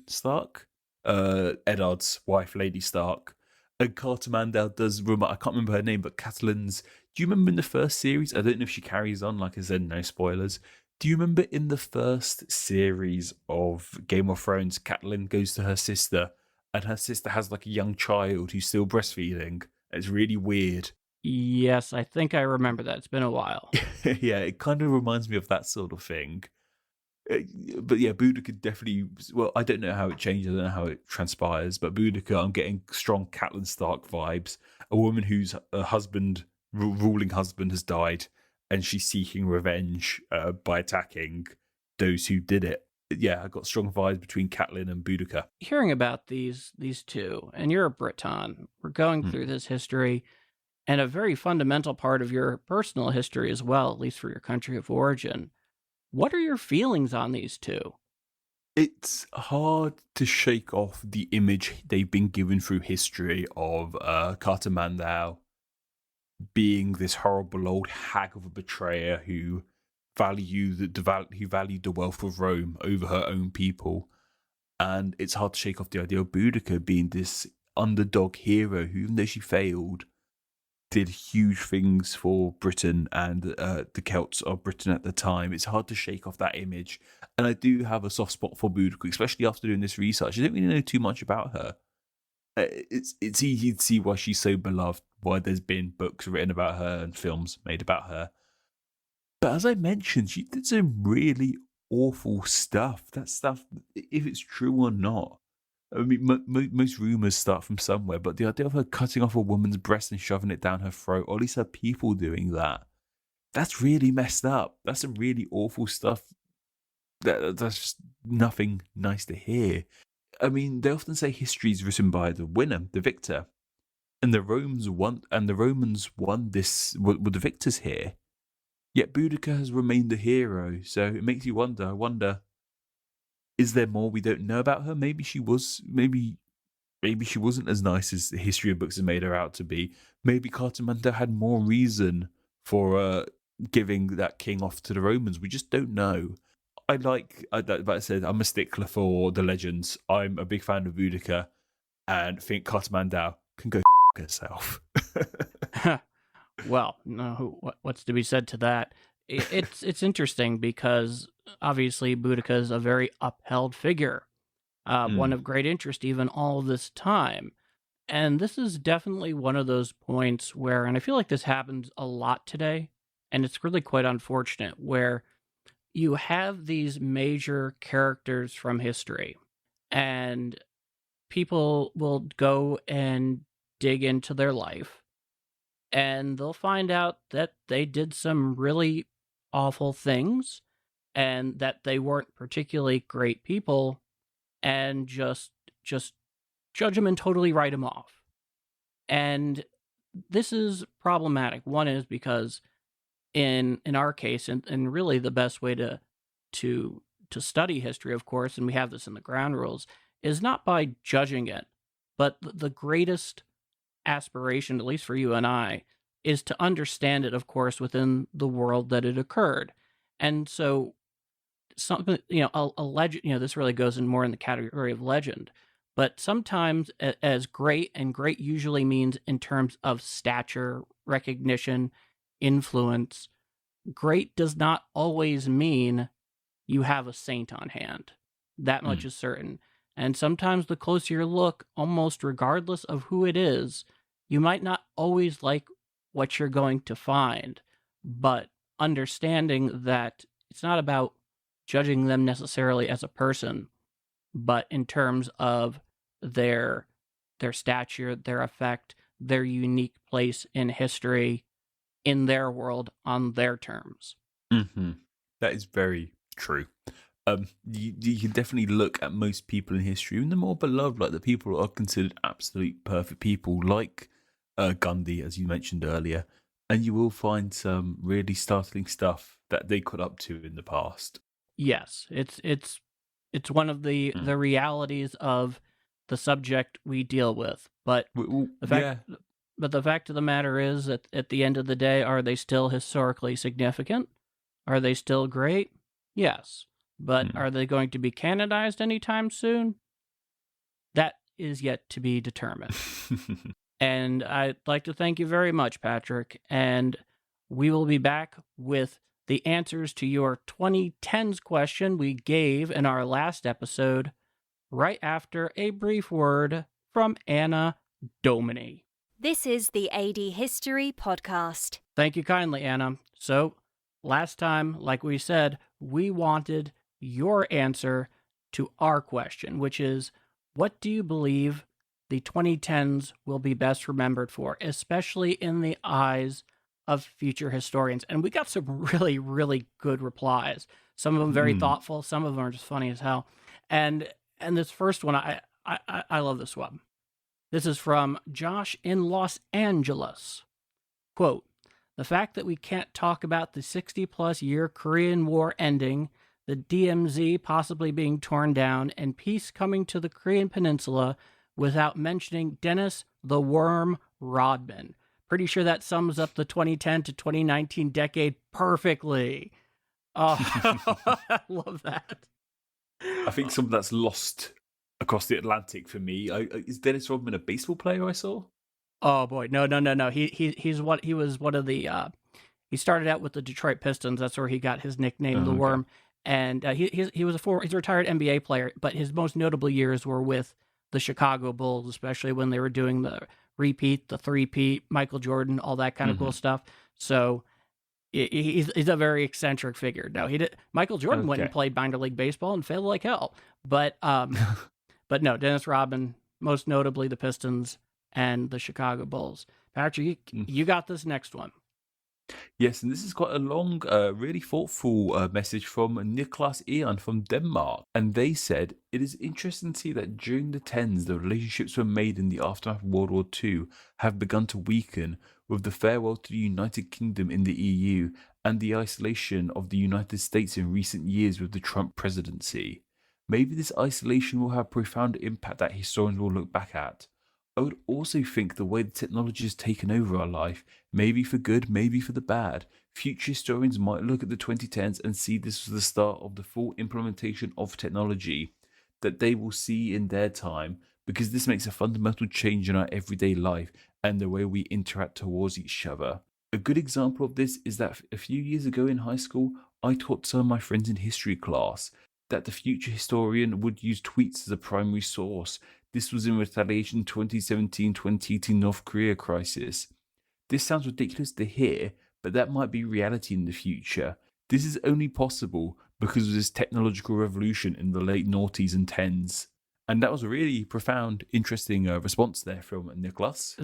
Stark, Eddard's wife, Lady Stark. And Cartamandau does remind, I can't remember her name, but Catelyn's. Do you remember in the first series? I don't know if she carries on, like I said, no spoilers. Do you remember in the first series of Game of Thrones, Catelyn goes to her sister, and her sister has like a young child who's still breastfeeding? It's really weird. Yes, I think I remember that. It's been a while. Yeah, it kind of reminds me of that sort of thing. But yeah, Boudicca definitely. Well, I don't know how it changes. I don't know how it transpires. But Boudicca, I'm getting strong Catelyn Stark vibes. A woman whose ruling husband, has died, and she's seeking revenge by attacking those who did it. Yeah, I got strong vibes between Catelyn and Boudicca. Hearing about these two, and you're a Breton, we're going through this history, and a very fundamental part of your personal history as well, at least for your country of origin. What are your feelings on these two? It's hard to shake off the image they've been given through history of Cartamandau being this horrible old hag of a betrayer who valued the wealth of Rome over her own people. And it's hard to shake off the idea of Boudicca being this underdog hero who, even though she failed, did huge things for Britain and the Celts of Britain at the time. It's hard to shake off that image. And I do have a soft spot for Boudicca, especially after doing this research. I don't really know too much about her. It's easy to see why she's so beloved, why there's been books written about her and films made about her. But as I mentioned, she did some really awful stuff. That stuff, if it's true or not, I mean, most rumors start from somewhere, but the idea of her cutting off a woman's breast and shoving it down her throat, or at least her people doing that, that's really messed up. That's some really awful stuff. That's just nothing nice to hear. I mean, they often say history is written by the winner, the victor, and the Romans won this. Were the victors here? Yet Boudicca has remained a hero, so it makes you wonder. I wonder, is there more we don't know about her? Maybe she was. Maybe she wasn't as nice as the history of books have made her out to be. Maybe Cartamanda had more reason for giving that king off to the Romans. We just don't know. Like I said, I'm a stickler for the legends. I'm a big fan of Boudicca, and think Cartamanda can go herself. Well, no, what's to be said to that? It's interesting because obviously Boudicca is a very upheld figure, one of great interest even all this time. And this is definitely one of those points where, and I feel like this happens a lot today, and it's really quite unfortunate, where you have these major characters from history, and people will go and dig into their life, and they'll find out that they did some really awful things and that they weren't particularly great people, and just judge them and totally write them off. And this is problematic. One is because in our case, and really the best way to study history, of course, and we have this in the ground rules, is not by judging it, but the greatest aspiration, at least for you and I, is to understand it, of course, within the world that it occurred. And so something, a legend, this really goes in more in the category of legend, but sometimes as great, and great usually means in terms of stature, recognition, influence, great does not always mean you have a saint on hand. That much is certain. And sometimes the closer you look, almost regardless of who it is, you might not always like what you're going to find, but understanding that it's not about judging them necessarily as a person, but in terms of their stature, their effect, their unique place in history, in their world, on their terms. Mm-hmm. That is very true. You can definitely look at most people in history, even the more beloved, like the people who are considered absolute perfect people, like Gandhi, as you mentioned earlier, and you will find some really startling stuff that they got up to in the past. Yes, it's one of the realities of the subject we deal with, but the fact of the matter is that at the end of the day, are they still historically significant? Are they still great? Yes. But are they going to be canonized anytime soon? That is yet to be determined. And I'd like to thank you very much, Patrick. And we will be back with the answers to your 2010s question we gave in our last episode, right after a brief word from Anna Domini. This is the AD History Podcast. Thank you kindly, Anna. So, last time, like we said, we wanted your answer to our question, which is, what do you believe the 2010s will be best remembered for, especially in the eyes of future historians? And we got some really, really good replies. Some of them very thoughtful. Some of them are just funny as hell. And this first one, I love this one. This is from Josh in Los Angeles. Quote, "The fact that we can't talk about the 60-plus year Korean War ending, the DMZ possibly being torn down, and peace coming to the Korean Peninsula without mentioning Dennis the Worm Rodman. Pretty sure that sums up the 2010 to 2019 decade perfectly." Oh, I love that. I think something that's lost across the Atlantic for me. Is Dennis Rodman a baseball player I saw? Oh boy, no. He was one of the. He started out with the Detroit Pistons. That's where he got his nickname, the Worm. And he was he's a retired NBA player, but his most notable years were with the Chicago Bulls, especially when they were doing the repeat, the three-peat, Michael Jordan, all that kind of cool stuff. So he's a very eccentric figure. Now Michael Jordan went and played minor league baseball and failed like hell, but But no, Dennis Rodman, most notably the Pistons and the Chicago Bulls. Patrick, you got this next one. Yes, and this is quite a long, really thoughtful message from Niklas Ian from Denmark. And they said, it is interesting to see that during the 10s, the relationships were made in the aftermath of World War II have begun to weaken, with the farewell to the United Kingdom in the EU and the isolation of the United States in recent years with the Trump presidency. Maybe this isolation will have a profound impact that historians will look back at. I would also think the way the technology has taken over our life, maybe for good, maybe for the bad. Future historians might look at the 2010s and see this was the start of the full implementation of technology that they will see in their time, because this makes a fundamental change in our everyday life and the way we interact towards each other. A good example of this is that a few years ago in high school, I taught some of my friends in history class that the future historian would use tweets as a primary source. This was in retaliation to 2017-2018 North Korea crisis. This sounds ridiculous to hear, but that might be reality in the future. This is only possible because of this technological revolution in the late noughties and tens. And that was a really profound, interesting response there from Niklas.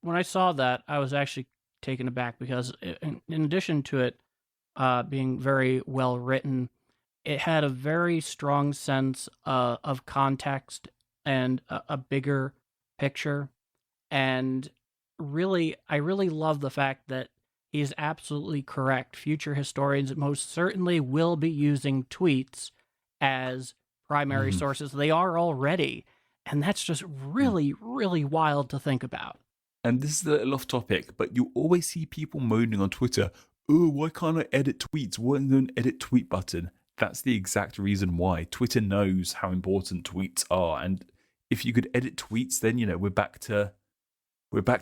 When I saw that, I was actually taken aback because in addition to it being very well written, it had a very strong sense of context and a bigger picture. And really, I really love the fact that he's absolutely correct. Future historians most certainly will be using tweets as primary sources. They are already. And that's just really, really wild to think about. And this is a little off topic, but you always see people moaning on Twitter, oh, why can't I edit tweets? Why isn't there an edit tweet button? That's the exact reason why. Twitter knows how important tweets are, and if you could edit tweets, then we're back to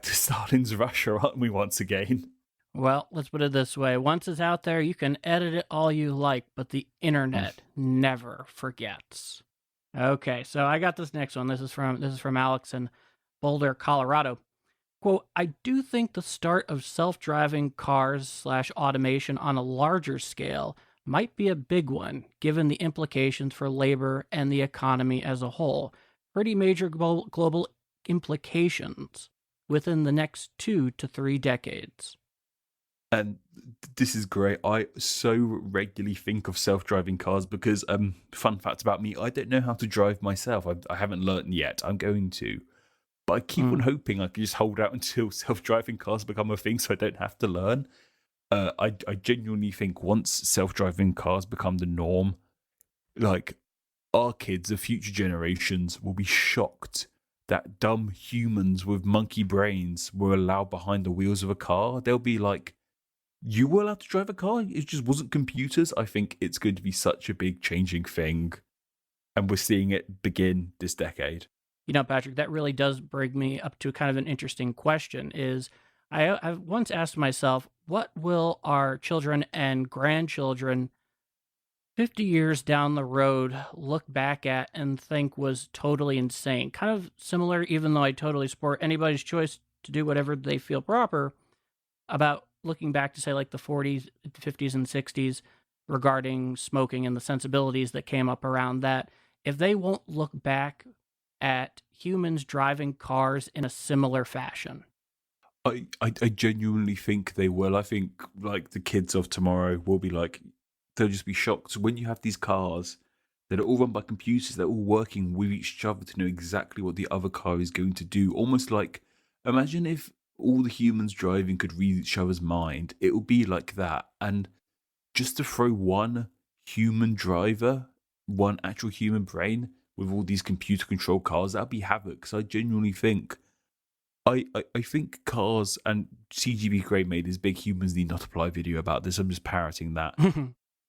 Stalin's Russia, aren't we? Once again. Well, let's put it this way: once it's out there, you can edit it all you like, but the internet never forgets. Okay, so I got this next one. This is from Alex in Boulder, Colorado. Quote, I do think the start of self-driving cars / automation on a larger scale might be a big one, given the implications for labor and the economy as a whole. Pretty major global implications within the next 2 to 3 decades. And this is great. I so regularly think of self-driving cars because, fun fact about me, I don't know how to drive myself. I haven't learnt yet. I'm going to. But I keep on hoping I can just hold out until self-driving cars become a thing so I don't have to learn. I genuinely think once self-driving cars become the norm, like our kids, the future generations, will be shocked that dumb humans with monkey brains were allowed behind the wheels of a car. They'll be like, you were allowed to drive a car? It just wasn't computers? I think it's going to be such a big changing thing. And we're seeing it begin this decade. Patrick, that really does bring me up to kind of an interesting question is, I've once asked myself, what will our children and grandchildren 50 years down the road look back at and think was totally insane? Kind of similar, even though I totally support anybody's choice to do whatever they feel proper, about looking back to say like the 40s, 50s, and 60s regarding smoking and the sensibilities that came up around that. If they won't look back at humans driving cars in a similar fashion. I genuinely think they will. I think like the kids of tomorrow will be like, they'll just be shocked when you have these cars that are all run by computers, they're all working with each other to know exactly what the other car is going to do. Almost like, imagine if all the humans driving could read each other's mind. It would be like that. And just to throw one human driver, one actual human brain with all these computer controlled cars, that'd be havoc. So I genuinely think I think cars, and CGB Grey made his Big Humans Need Not Apply video about this. I'm just parroting that.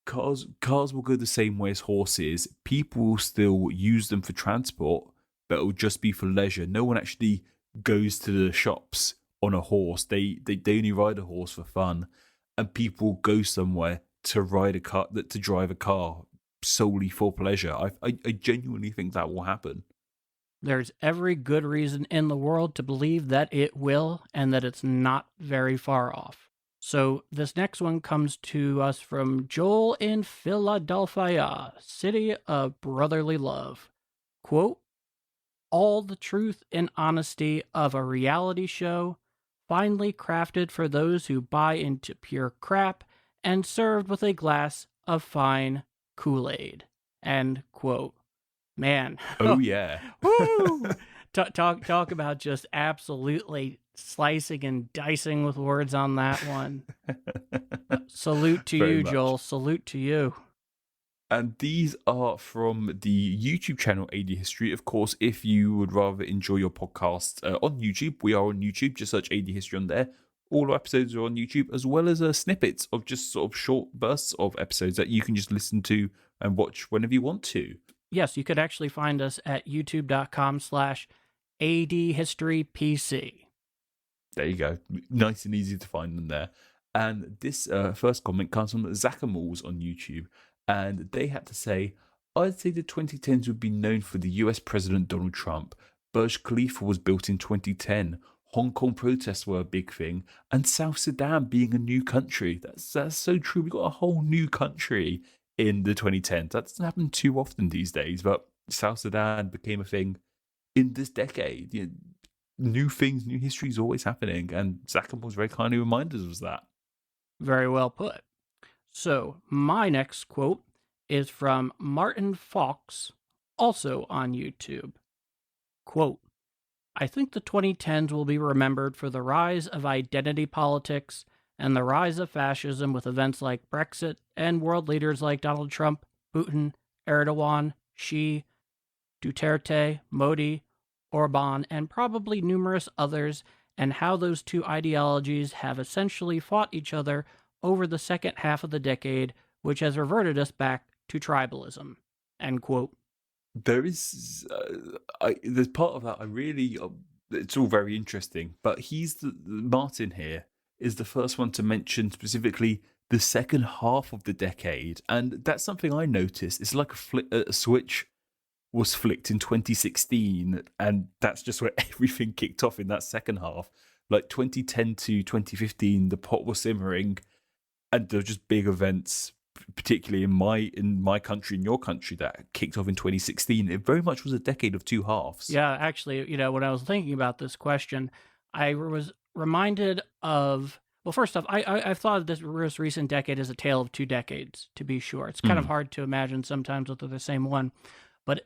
Cars will go the same way as horses. People will still use them for transport, but it'll just be for leisure. No one actually goes to the shops on a horse. They only ride a horse for fun, and people go somewhere to ride a car, to drive a car solely for pleasure. I genuinely think that will happen. There's every good reason in the world to believe that it will, and that it's not very far off. So this next one comes to us from Joel in Philadelphia, city of brotherly love. quote, all the truth and honesty of a reality show, finely crafted for those who buy into pure crap and served with a glass of fine Kool-Aid, end quote. Man. Oh, yeah. Woo! Talk about just absolutely slicing and dicing with words on that one. Salute to Very you, much. Joel. Salute to you. And these are from the YouTube channel AD History. Of course, if you would rather enjoy your podcast on YouTube, we are on YouTube. Just search AD History on there. All our episodes are on YouTube, as well as snippets of just sort of short bursts of episodes that you can just listen to and watch whenever you want to. Yes, you could actually find us at youtube.com/ADHistoryPC. There you go. Nice and easy to find them there. And this first comment comes from Zackamals on YouTube. And they had to say, I'd say the 2010s would be known for the US President Donald Trump. Burj Khalifa was built in 2010. Hong Kong protests were a big thing. And South Sudan being a new country. That's so true. We got a whole new country in the 2010s. That doesn't happen too often these days. But South Sudan became a thing in this decade. You know, new things, new history is always happening. And Zackamals very kindly reminded us of that. Very well put. So, my next quote is from Martin Fox, also on YouTube. Quote, I think the 2010s will be remembered for the rise of identity politics and the rise of fascism with events like Brexit and world leaders like Donald Trump, Putin, Erdogan, Xi, Duterte, Modi, Orban, and probably numerous others, and how those two ideologies have essentially fought each other over the second half of the decade, which has reverted us back to tribalism. End quote. There's part of that I really, it's all very interesting, but Martin here is the first one to mention specifically the second half of the decade, and that's something I noticed. It's like a switch was flicked in 2016, and that's just where everything kicked off in that second half. Like 2010 to 2015, the pot was simmering, and there were just big events, particularly in my country, in your country, that kicked off in 2016. It very much was a decade of two halves. Yeah, actually, when I was thinking about this question, I was reminded of, well, first off, I've thought of this most recent decade as a tale of two decades, to be sure. It's kind of hard to imagine sometimes that they're the same one. But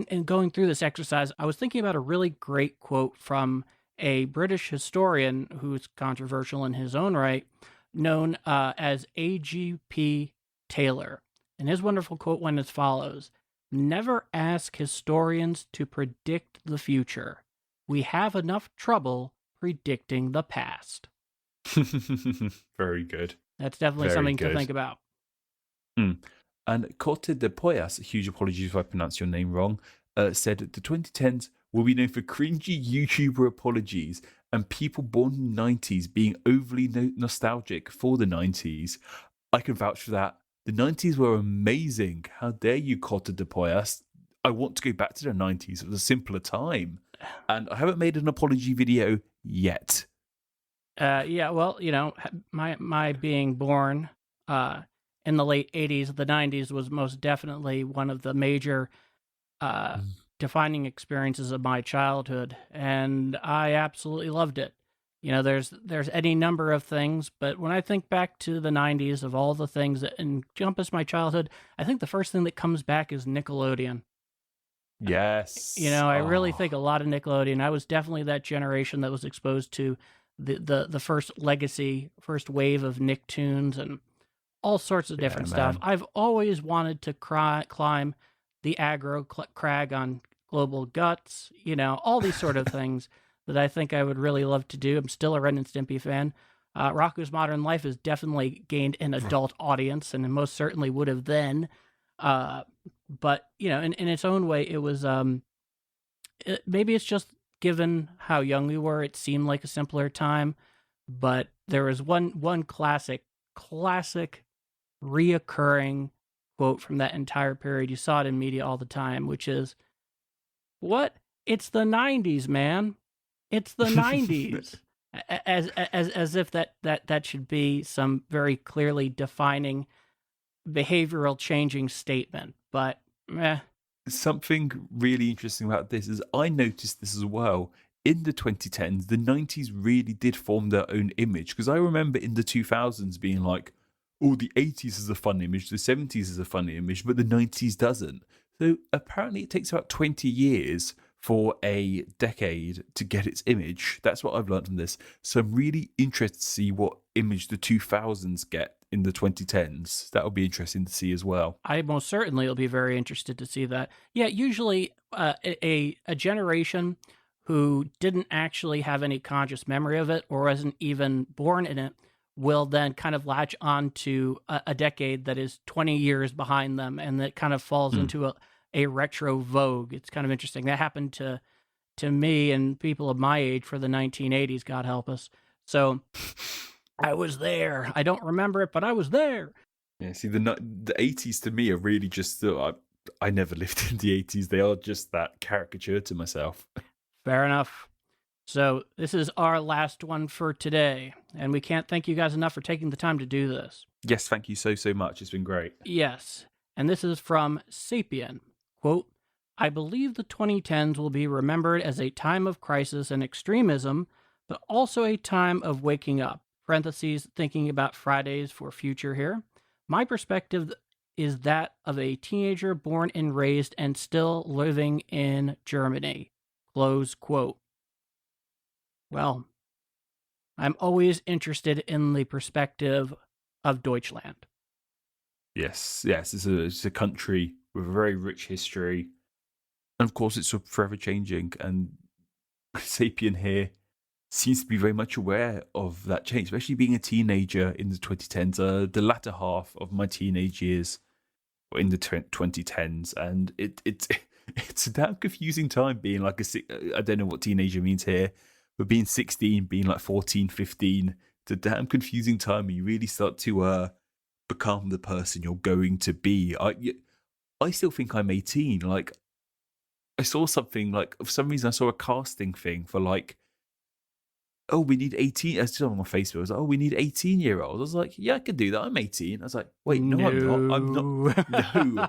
in going through this exercise, I was thinking about a really great quote from a British historian who's controversial in his own right, known as A.G.P. Taylor. And his wonderful quote went as follows: never ask historians to predict the future. We have enough trouble predicting the past. Very good. That's definitely something to think about. And Cote de Poyas, huge apologies if I pronounce your name wrong, said the 2010s will be known for cringy YouTuber apologies and people born in the 90s being overly nostalgic for the 90s. I can vouch for that. The 90s were amazing. How dare you, Cote de Poyas? I want to go back to the 90s. It was a simpler time. And I haven't made an apology video yet. Yeah, well, my being born in the late 80s, the 90s was most definitely one of the major defining experiences of my childhood, and I absolutely loved it. There's any number of things, but when I think back to the 90s, of all the things that encompass my childhood, I think the first thing that comes back is Nickelodeon. Yes. I really think a lot of Nickelodeon. I was definitely that generation that was exposed to the first first wave of Nicktoons and all sorts of different stuff. I've always wanted to climb the aggro crag on Global Guts, all these sort of things that I think I would really love to do. I'm still a Ren and Stimpy fan. Rocko's Modern Life has definitely gained an adult audience, and it most certainly would have then. But, in its own way, it was, maybe it's just given how young we were, it seemed like a simpler time. But there was one classic reoccurring quote from that entire period. You saw it in media all the time, which is, "What? It's the 90s, man. It's the 90s." as if that should be some very clearly defining behavioral changing statement. But something really interesting about this is I noticed this as well. In the 2010s, the 90s really did form their own image, because I remember in the 2000s being like, oh, the 80s is a fun image, the 70s is a fun image, but the 90s doesn't. So apparently it takes about 20 years for a decade to get its image. That's what I've learned from this. So I'm really interested to see what image the 2000s get in the 2010s. That will be interesting to see as well. I most certainly will be very interested to see that. Yeah, usually a generation who didn't actually have any conscious memory of it or wasn't even born in it will then kind of latch on to a decade that is 20 years behind them, and that kind of falls into a retro vogue. It's kind of interesting. That happened to me and people of my age for the 1980s, God help us. So I was there. I don't remember it, but I was there. Yeah, see, the 80s to me are really just, I never lived in the 80s. They are just that caricature to myself. Fair enough. So this is our last one for today, and we can't thank you guys enough for taking the time to do this. Yes, thank you so much. It's been great. Yes, and this is from Sapien. Quote, I believe the 2010s will be remembered as a time of crisis and extremism, but also a time of waking up. Parentheses, thinking about Fridays for future here. My perspective is that of a teenager born and raised and still living in Germany. Close quote. Well, I'm always interested in the perspective of Deutschland. Yes, it's a country with a very rich history. And of course, it's forever changing. And Sapien here seems to be very much aware of that change, especially being a teenager in the 2010s. The latter half of my teenage years were in the 2010s. And it's a damn confusing time being like I don't know what teenager means here, but being 16, being like 14, 15, it's a damn confusing time when you really start to become the person you're going to be. I still think I'm 18. Like, I saw something, like, for some reason I saw a casting thing for like, oh, we need 18. I still on my Facebook. I was like, oh, we need 18-year-olds. I was like, yeah, I can do that. I'm 18. I was like, wait, no. I'm not. No.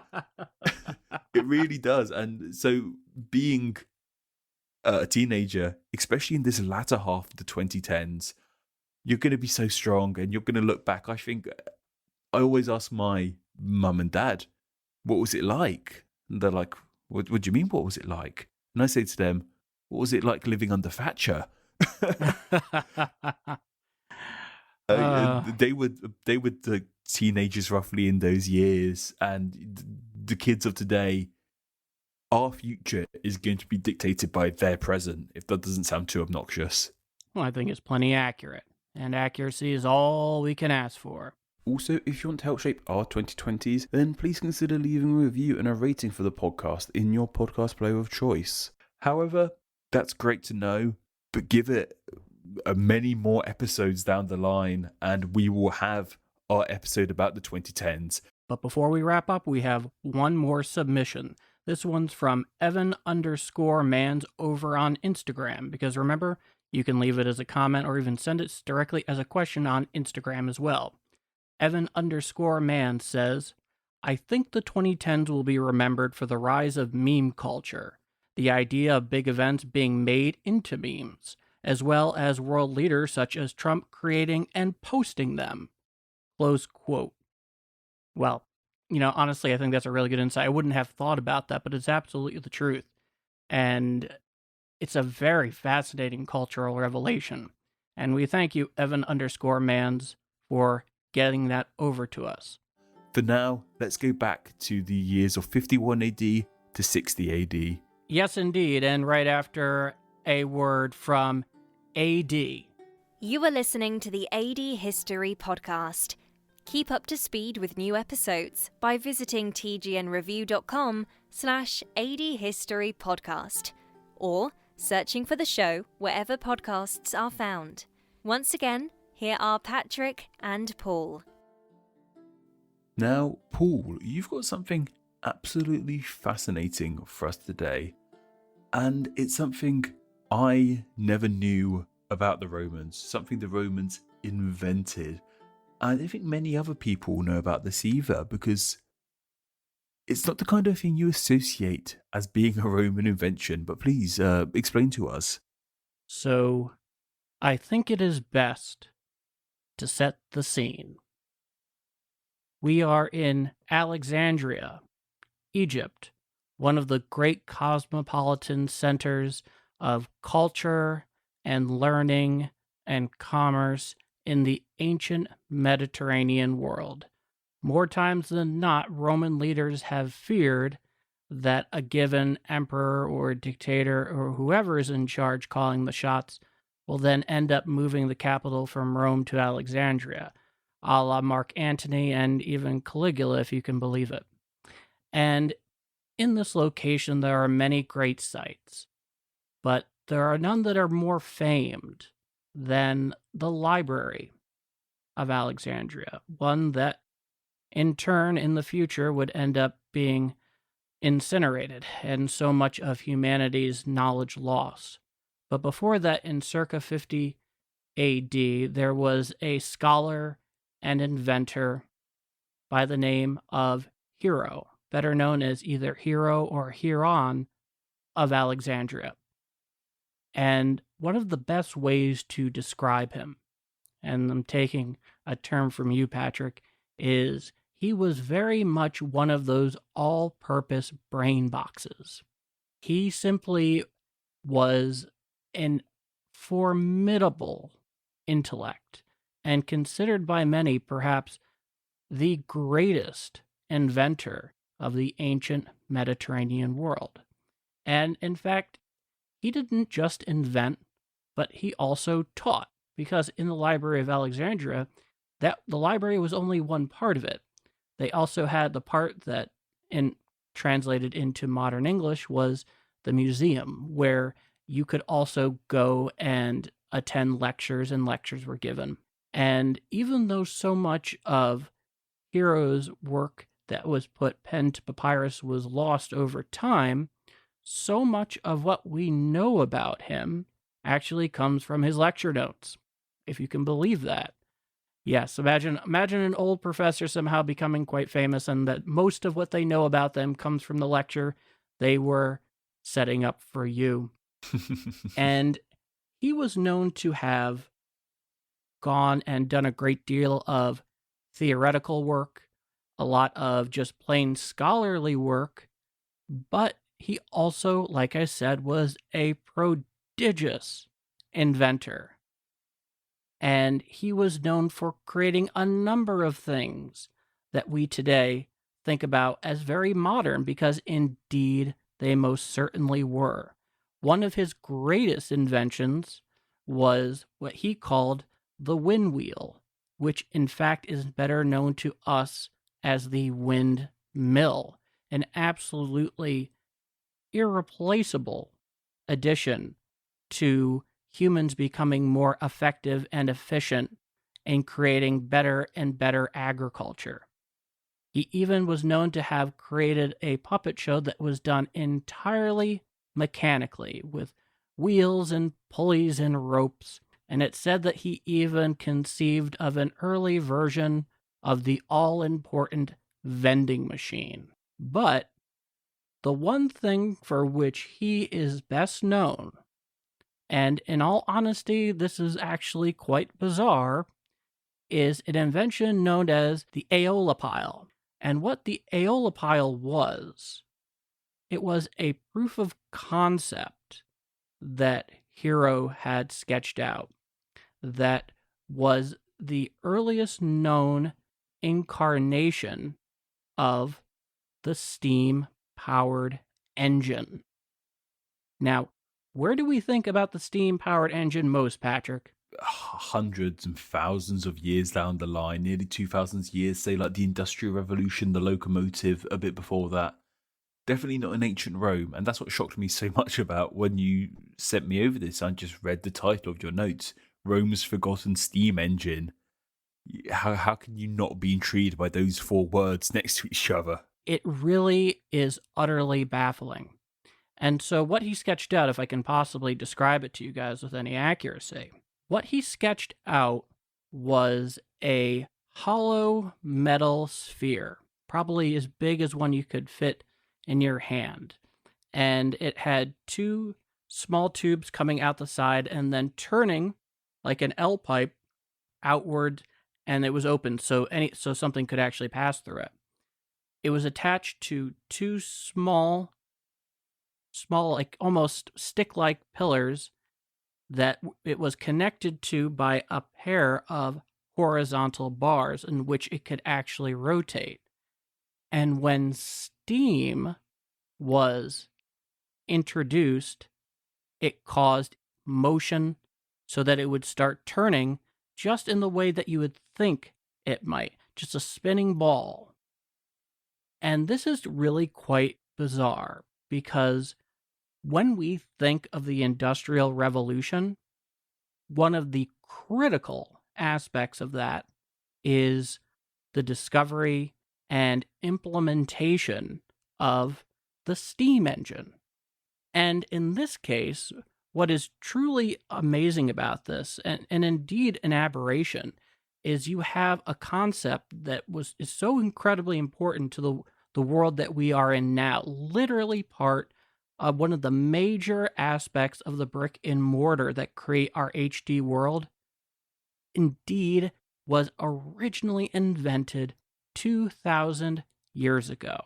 It really does. And so being a teenager, especially in this latter half of the 2010s, you're going to be so strong and you're going to look back. I think I always ask my mum and dad, what was it like? And they're like, what do you mean, what was it like? And I say to them, what was it like living under Thatcher? They were the teenagers roughly in those years, and the kids of today, our future is going to be dictated by their present, if that doesn't sound too obnoxious. Well, I think it's plenty accurate, and accuracy is all we can ask for. Also, if you want to help shape our 2020s, then please consider leaving a review and a rating for the podcast in your podcast player of choice. However, that's great to know, but give it many more episodes down the line, and we will have our episode about the 2010s. But before we wrap up, we have one more submission. This one's from Evan_Mans over on Instagram, because remember, you can leave it as a comment or even send it directly as a question on Instagram as well. Evan_Mans says, I think the 2010s will be remembered for the rise of meme culture, the idea of big events being made into memes, as well as world leaders such as Trump creating and posting them. Close quote. Well, honestly, I think that's a really good insight. I wouldn't have thought about that, but it's absolutely the truth. And it's a very fascinating cultural revelation. And we thank you, Evan_Mans, for getting that over to us. For now, let's go back to the years of 51 AD to 60 AD. Yes, indeed. And right after a word from AD. You are listening to the AD History Podcast. Keep up to speed with new episodes by visiting tgnreview.com/ADHistoryPodcast or searching for the show wherever podcasts are found. Once again, here are Patrick and Paul. Now, Paul, you've got something absolutely fascinating for us today. And it's something I never knew about the Romans, something the Romans invented. I don't think many other people know about this either, because It's not the kind of thing you associate as being a Roman invention, but please explain to us. So, I think it is best to set the scene. We are in Alexandria, Egypt, one of the great cosmopolitan centers of culture and learning and commerce in the ancient Mediterranean world. More times than not, Roman leaders have feared that a given emperor or dictator or whoever is in charge calling the shots will then end up moving the capital from Rome to Alexandria, a la Mark Antony and even Caligula, if you can believe it. And in this location, there are many great sites, but there are none that are more famed than the Library of Alexandria, one that in turn in the future would end up being incinerated and so much of humanity's knowledge lost. But before that, in circa 50 AD, there was a scholar and inventor by the name of Hero, better known as either Hero or Hieron of Alexandria. And one of the best ways to describe him, and I'm taking a term from you, Patrick, is he was very much one of those all-purpose brain boxes. He simply was an formidable intellect and considered by many perhaps the greatest inventor of the ancient Mediterranean world. And in fact, he didn't just invent, but he also taught, because in the Library of Alexandria, that the library was only one part of it. They also had the part that, translated into modern English, was the museum, where you could also go and attend lectures, and lectures were given. And even though so much of Hero's work that was put pen to papyrus was lost over time, so much of what we know about him actually comes from his lecture notes, if you can believe that. Yes, imagine an old professor somehow becoming quite famous, and that most of what they know about them comes from the lecture they were setting up for you. And he was known to have gone and done a great deal of theoretical work, a lot of just plain scholarly work, but he also, like I said, was a prodigious inventor. And he was known for creating a number of things that we today think about as very modern, because indeed they most certainly were. One of his greatest inventions was what he called the windwheel, which in fact is better known to us as the windmill, an absolutely irreplaceable addition to humans becoming more effective and efficient in creating better and better agriculture. He even was known to have created a puppet show that was done entirely mechanically, with wheels and pulleys and ropes, and it said that he even conceived of an early version of the all-important vending machine. But the one thing for which he is best known, and in all honesty, this is actually quite bizarre, is an invention known as the Aeolipile. And what the Aeolipile was, it was a proof of concept that Hero had sketched out that was the earliest known incarnation of the steam-powered engine. Now, where do we think about the steam-powered engine most, Patrick? Hundreds and thousands of years down the line, nearly 2,000 years, say like the Industrial Revolution, the locomotive, a bit before that. Definitely not in ancient Rome, and that's what shocked me so much about when you sent me over this. I just read the title of your notes, Rome's Forgotten Steam Engine. How can you not be intrigued by those four words next to each other? It really is utterly baffling. And so what he sketched out, if I can possibly describe it to you guys with any accuracy, what he sketched out was a hollow metal sphere probably as big as one you could fit in your hand. And it had two small tubes coming out the side and then turning like an L pipe outward, and it was open so something could actually pass through it. It was attached to two small like almost stick-like pillars that it was connected to by a pair of horizontal bars in which it could actually rotate. And when steam was introduced, it caused motion so that it would start turning just in the way that you would think it might, just a spinning ball. And this is really quite bizarre because when we think of the Industrial Revolution, one of the critical aspects of that is the discovery and implementation of the steam engine. And in this case, what is truly amazing about this, and indeed an aberration, is you have a concept that is so incredibly important to the world that we are in now, literally part of one of the major aspects of the brick and mortar that create our HD world, indeed was originally invented 2,000 years ago.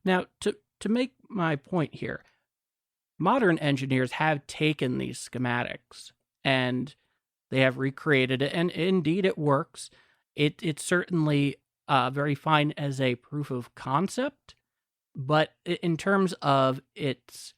Now, to make my point here, modern engineers have taken these schematics and they have recreated it, and indeed it works. It's certainly very fine as a proof of concept, but in terms of its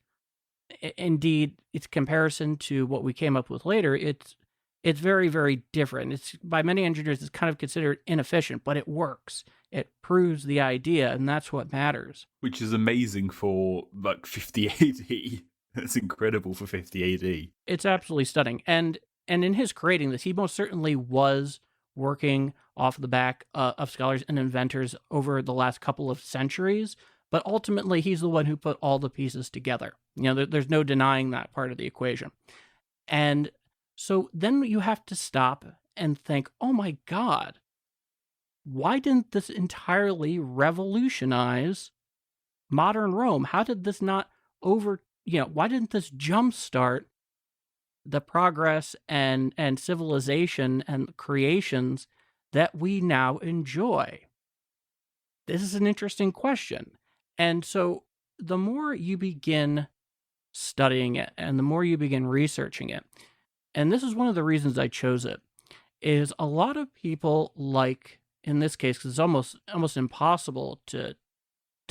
comparison to what we came up with later, it's very, very different. It's, by many engineers, it's kind of considered inefficient, but it works. It proves the idea, and that's what matters. Which is amazing for like 50 AD. That's incredible for 50 AD. It's absolutely stunning. And in his creating this, he most certainly was working off the back of scholars and inventors over the last couple of centuries, but ultimately he's the one who put all the pieces together. You know, there's no denying that part of the equation. And so then you have to stop and think, oh my God, why didn't this entirely revolutionize modern Rome? How did this not why didn't this jumpstart the progress and civilization and creations that we now enjoy? This is an interesting question. And so the more you begin studying it and the more you begin researching it, and this is one of the reasons I chose it, is a lot of people, like in this case, because it's almost impossible to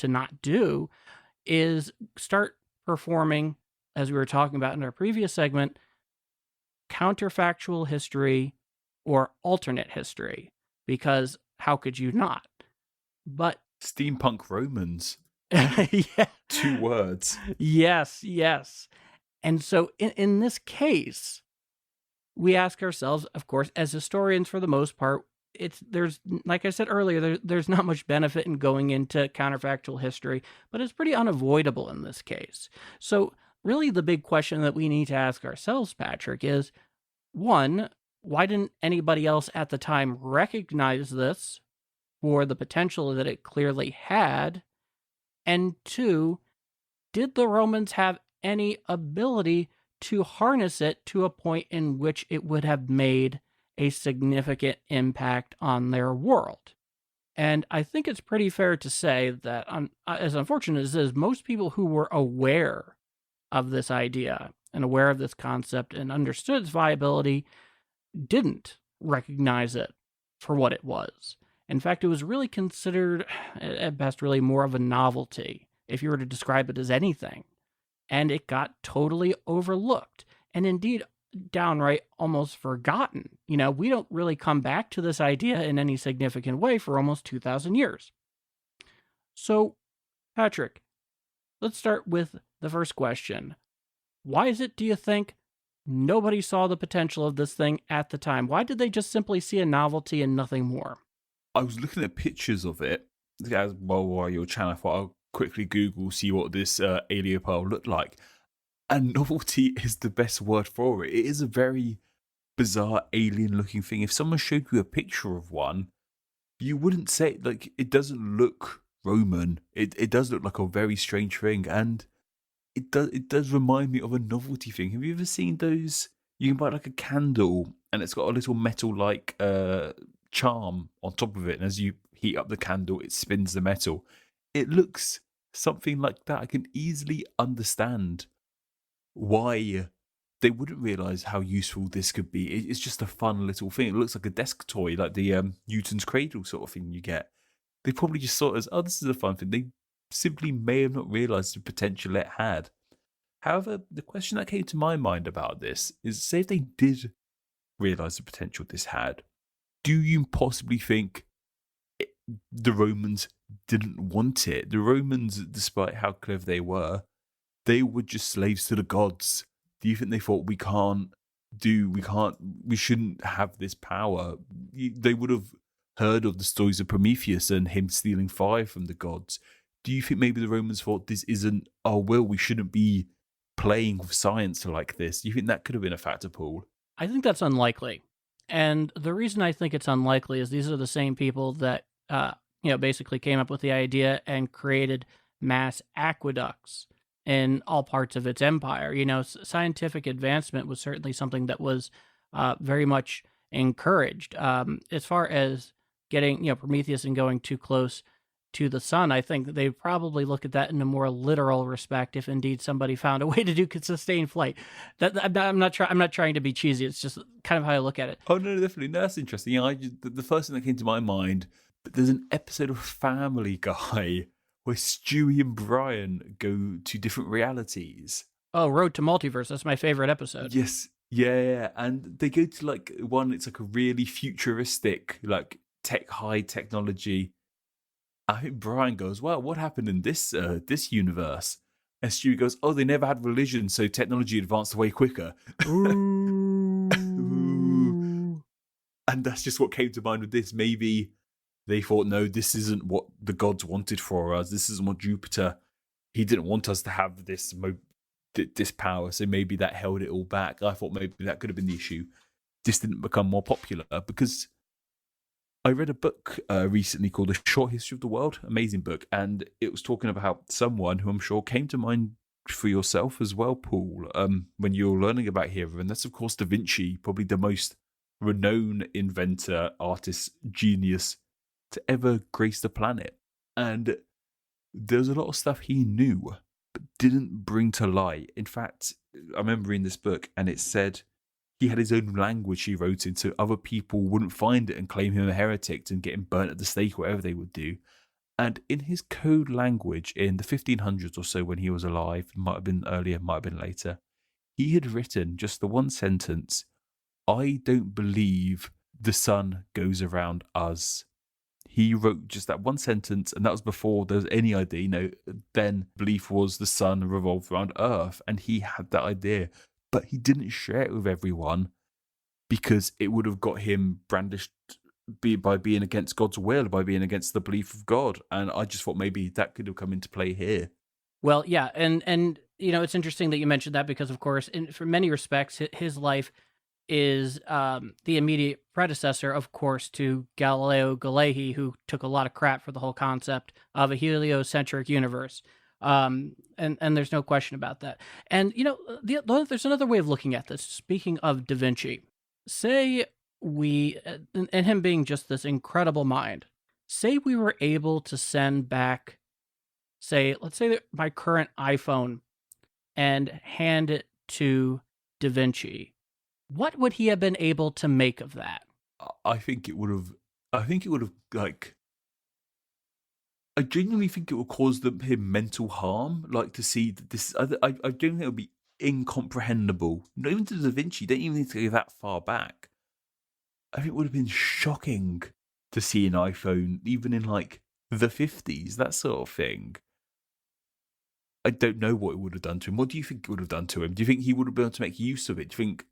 not do, is start performing, as we were talking about in our previous segment, counterfactual history or alternate history, because how could you not? But steampunk Romans. Yeah. 2 words. Yes. And so in this case, we ask ourselves, of course, as historians for the most part, there's like I said earlier, there's not much benefit in going into counterfactual history, but it's pretty unavoidable in this case. So really the big question that we need to ask ourselves, Patrick, is, one, why didn't anybody else at the time recognize this for the potential that it clearly had? And two, did the Romans have any ability to harness it to a point in which it would have made a significant impact on their world? And I think it's pretty fair to say that, as unfortunate as it is, most people who were aware of this idea and aware of this concept and understood its viability didn't recognize it for what it was. In fact, it was really considered, at best, really more of a novelty, if you were to describe it as anything. And it got totally overlooked, and indeed downright almost forgotten. You know, we don't really come back to this idea in any significant way for almost 2,000 years. So, Patrick, let's start with the first question. Why is it, do you think, nobody saw the potential of this thing at the time? Why did they just simply see a novelty and nothing more? I was looking at pictures of it while your channel. I thought I'll quickly Google, see what this Aeolipile looked like. And novelty is the best word for it. It is a very bizarre alien-looking thing. If someone showed you a picture of one, you wouldn't say, like, it doesn't look Roman. It does look like a very strange thing, and it does remind me of a novelty thing. Have you ever seen those? You can buy like a candle, and it's got a little metal like charm on top of it, and as you heat up the candle, it spins the metal. It looks something like that. I can easily understand why they wouldn't realize how useful this could be. It's just a fun little thing. It looks like a desk toy, like the Newton's Cradle sort of thing you get. They probably just saw it as, oh, this is a fun thing. They simply may have not realized the potential it had. However, the question that came to my mind about this is, say if they did realize the potential this had, do you possibly think the Romans didn't want it? The Romans, despite how clever they were just slaves to the gods. Do you think they thought we shouldn't have this power? They would have heard of the stories of Prometheus and him stealing fire from the gods. Do you think maybe the Romans thought this isn't our will? We shouldn't be playing with science like this. Do you think that could have been a factor, Paul? I think that's unlikely. And the reason I think it's unlikely is these are the same people that, basically came up with the idea and created mass aqueducts in all parts of its empire. Scientific advancement was certainly something that was very much encouraged. As far as getting, Prometheus and going too close to the sun, I think they probably look at that in a more literal respect. If indeed somebody found a way to do sustained flight, I'm not trying to be cheesy. It's just kind of how I look at it. Oh no, definitely. No, that's interesting. The first thing that came to my mind, but there's an episode of Family Guy where Stewie and Brian go to different realities. Oh, Road to Multiverse. That's my favorite episode. Yes. Yeah. And they go to like one, it's like a really futuristic, like high technology. I think Brian goes, well, what happened in this universe? And Stewie goes, oh, they never had religion, so technology advanced way quicker. Ooh. And that's just what came to mind with this. Maybe they thought, no, this isn't what the gods wanted for us. This isn't what Jupiter, he didn't want us to have this power. So maybe that held it all back. I thought maybe that could have been the issue. This didn't become more popular because I read a book recently called A Short History of the World. Amazing book. And it was talking about someone who I'm sure came to mind for yourself as well, Paul, when you're learning about hero. And that's, of course, Da Vinci, probably the most renowned inventor, artist, genius to ever grace the planet. And there's a lot of stuff he knew but didn't bring to light. In fact, I remember reading this book and it said he had his own language he wrote in so other people wouldn't find it and claim him a heretic and get him burnt at the stake, whatever they would do. And in his code language in the 1500s or so when he was alive, might have been earlier, might have been later, he had written just the one sentence, I don't believe the sun goes around us. He wrote just that one sentence, and that was before there was any idea. Then belief was the sun revolved around Earth, and he had that idea. But he didn't share it with everyone because it would have got him brandished by being against God's will, by being against the belief of God. And I just thought maybe that could have come into play here. Well, yeah, and it's interesting that you mentioned that because, of course, for many respects, his life is the immediate predecessor, of course, to Galileo Galilei, who took a lot of crap for the whole concept of a heliocentric universe. And there's no question about that. And, there's another way of looking at this. Speaking of Da Vinci, say we, and him being just this incredible mind, say we were able to send back, let's say that my current iPhone and hand it to Da Vinci. What would he have been able to make of that? I genuinely think it would cause him mental harm. Like to see that this, I genuinely think it would be incomprehensible. Not even to Da Vinci, don't even need to go that far back. I think it would have been shocking to see an iPhone, even in like the 50s, that sort of thing. I don't know what it would have done to him. What do you think it would have done to him? Do you think he would have been able to make use of it? Do you think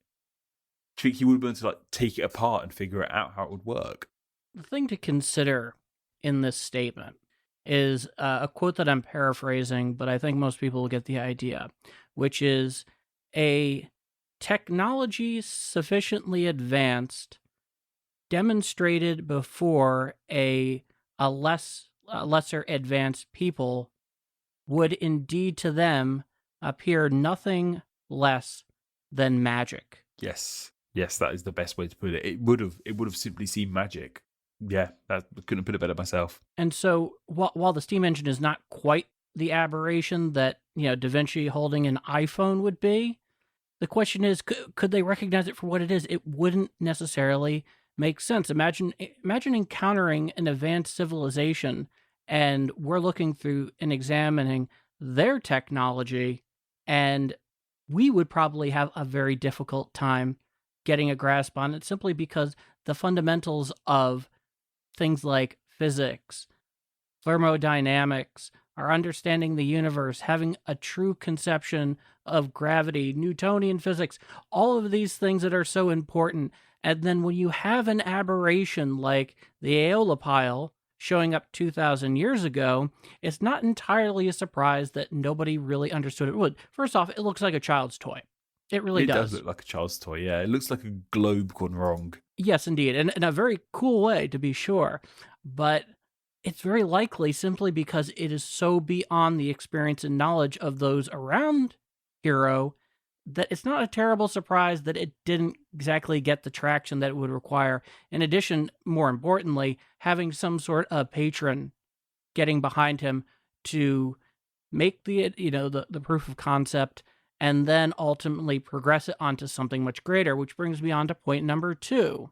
he would have been able to like take it apart and figure out how it would work? The thing to consider in this statement is a quote that I'm paraphrasing, but I think most people will get the idea, which is a technology sufficiently advanced demonstrated before a less lesser advanced people would indeed to them appear nothing less than magic. Yes. Yes, that is the best way to put it. It would have simply seemed magic. Yeah, that couldn't have put it better myself. And so while the steam engine is not quite the aberration that, Da Vinci holding an iPhone would be, the question is, could they recognize it for what it is? It wouldn't necessarily make sense. Imagine encountering an advanced civilization, and we're looking through and examining their technology, and we would probably have a very difficult time getting a grasp on it, simply because the fundamentals of things like physics, thermodynamics, our understanding the universe, having a true conception of gravity, Newtonian physics, all of these things that are so important. And then when you have an aberration like the Aeolipile showing up 2,000 years ago, it's not entirely a surprise that nobody really understood it. Well, first off, it looks like a child's toy. It really does. It does look like a child's toy, yeah. It looks like a globe gone wrong. Yes, indeed. And in a very cool way, to be sure. But it's very likely simply because it is so beyond the experience and knowledge of those around Hero that it's not a terrible surprise that it didn't exactly get the traction that it would require. In addition, more importantly, having some sort of patron getting behind him to make the proof of concept and then ultimately progress it onto something much greater, which brings me on to point number 2.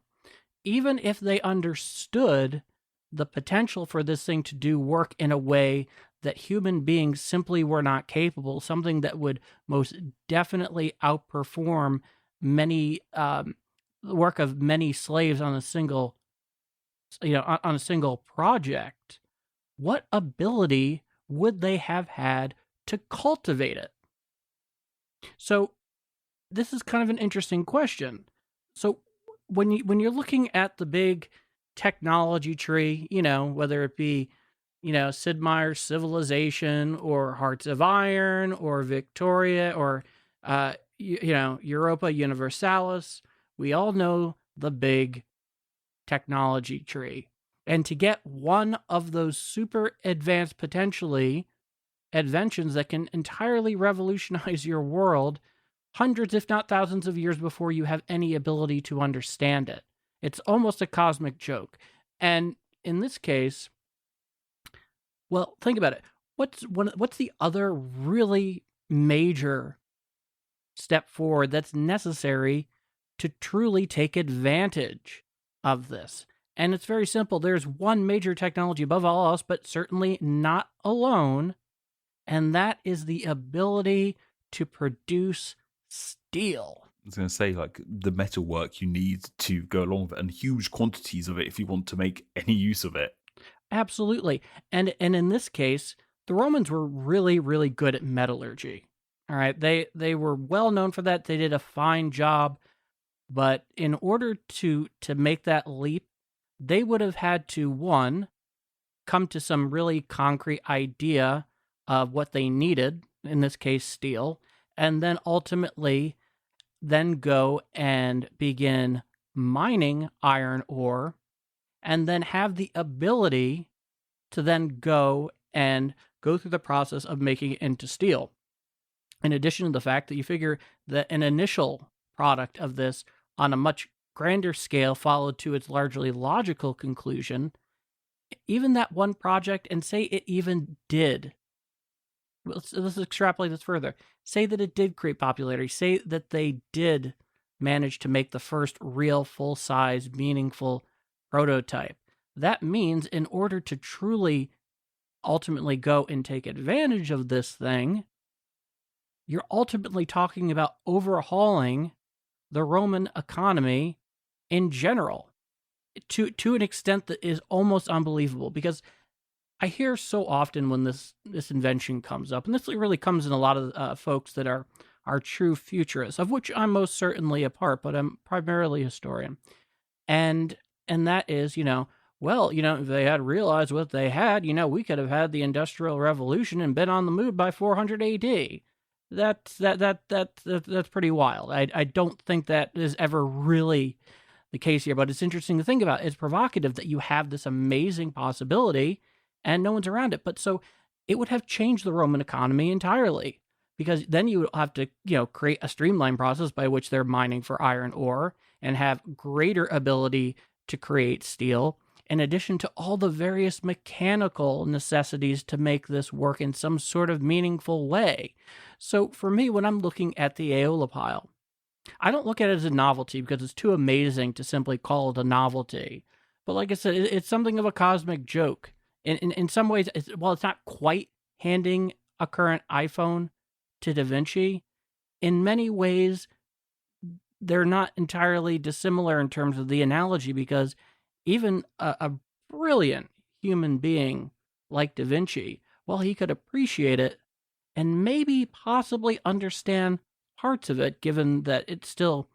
Even if they understood the potential for this thing to do work in a way that human beings simply were not capable, something that would most definitely outperform many the work of many slaves on a single project, what ability would they have had to cultivate it? So this is kind of an interesting question. So when you're looking at the big technology tree, whether it be, Sid Meier's Civilization or Hearts of Iron or Victoria or, Europa Universalis, we all know the big technology tree. And to get one of those super advanced, potentially, inventions that can entirely revolutionize your world hundreds, if not thousands of years before you have any ability to understand it. It's almost a cosmic joke. And in this case, well, think about it. What's the other really major step forward that's necessary to truly take advantage of this? And it's very simple. There's one major technology above all else, but certainly not alone, and that is the ability to produce steel. I was going to say, like, the metalwork you need to go along with it, and huge quantities of it if you want to make any use of it. Absolutely. And in this case, the Romans were really, really good at metallurgy. All right. They were well known for that. They did a fine job. But in order to make that leap, they would have had to, one, come to some really concrete idea of what they needed, in this case, steel, and then ultimately then go and begin mining iron ore, and then have the ability to then go through the process of making it into steel. In addition to the fact that you figure that an initial product of this on a much grander scale followed to its largely logical conclusion, even that one project, and say it even did, let's extrapolate this further, say that it did create popularity, say that they did manage to make the first real full-size, meaningful prototype. That means in order to truly ultimately go and take advantage of this thing, you're ultimately talking about overhauling the Roman economy in general to an extent that is almost unbelievable. Because I hear so often when this invention comes up, and this really comes in a lot of folks that are true futurists, of which I'm most certainly a part, but I'm primarily a historian. And that is, if they had realized what they had, we could have had the Industrial Revolution and been on the moon by 400 AD. That's pretty wild. I don't think that is ever really the case here, but it's interesting to think about. It's provocative that you have this amazing possibility, and no one's around it. But so it would have changed the Roman economy entirely, because then you would have to, create a streamlined process by which they're mining for iron ore and have greater ability to create steel, in addition to all the various mechanical necessities to make this work in some sort of meaningful way. So for me, when I'm looking at the Aeolipile, I don't look at it as a novelty because it's too amazing to simply call it a novelty. But like I said, it's something of a cosmic joke. In some ways, while it's not quite handing a current iPhone to Da Vinci, in many ways, they're not entirely dissimilar in terms of the analogy, because even a brilliant human being like Da Vinci, while he could appreciate it and maybe possibly understand parts of it, given that it's still,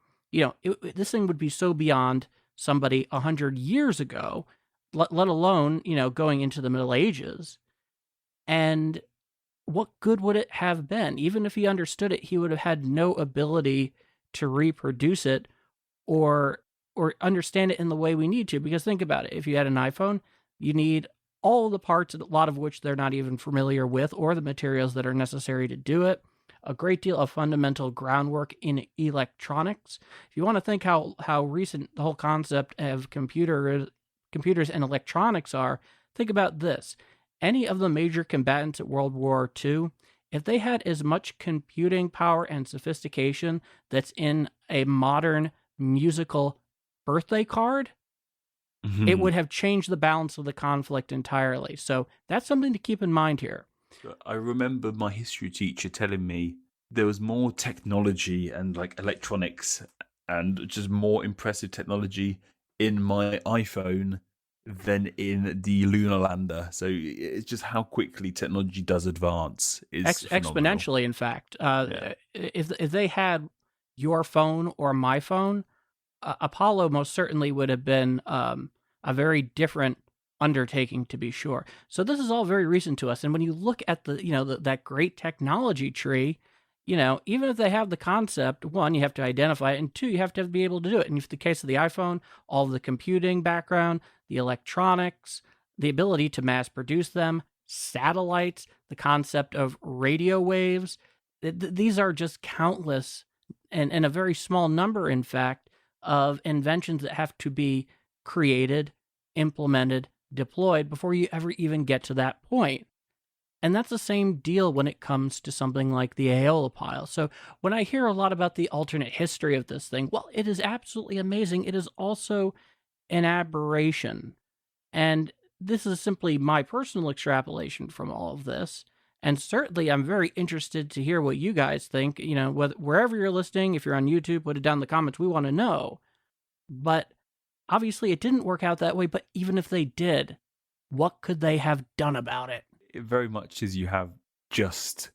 this thing would be so beyond somebody 100 years ago, let alone, going into the Middle Ages. And what good would it have been? Even if he understood it, he would have had no ability to reproduce it or understand it in the way we need to. Because think about it. If you had an iPhone, you need all the parts, a lot of which they're not even familiar with, or the materials that are necessary to do it. A great deal of fundamental groundwork in electronics. If you want to think how recent the whole concept of computers and electronics are, think about this. Any of the major combatants at World War II, if they had as much computing power and sophistication that's in a modern musical birthday card, it would have changed the balance of the conflict entirely. So that's something to keep in mind here. I remember my history teacher telling me there was more technology and like electronics and just more impressive technology in my iPhone than in the lunar lander. So it's just how quickly technology does advance is exponentially. In fact, if they had your phone or my phone, Apollo most certainly would have been a very different undertaking, to be sure. So this is all very recent to us. And when you look at that great technology tree, even if they have the concept, one, you have to identify it, and two, you have to be able to do it. And in the case of the iPhone, all of the computing background, the electronics, the ability to mass produce them, satellites, the concept of radio waves, these are just countless and a very small number, in fact, of inventions that have to be created, implemented, deployed before you ever even get to that point. And that's the same deal when it comes to something like the Aeolipile. So when I hear a lot about the alternate history of this thing, well, it is absolutely amazing. It is also an aberration. And this is simply my personal extrapolation from all of this. And certainly I'm very interested to hear what you guys think. Wherever you're listening, if you're on YouTube, put it down in the comments. We want to know. But obviously it didn't work out that way. But even if they did, what could they have done about it? It very much is you have just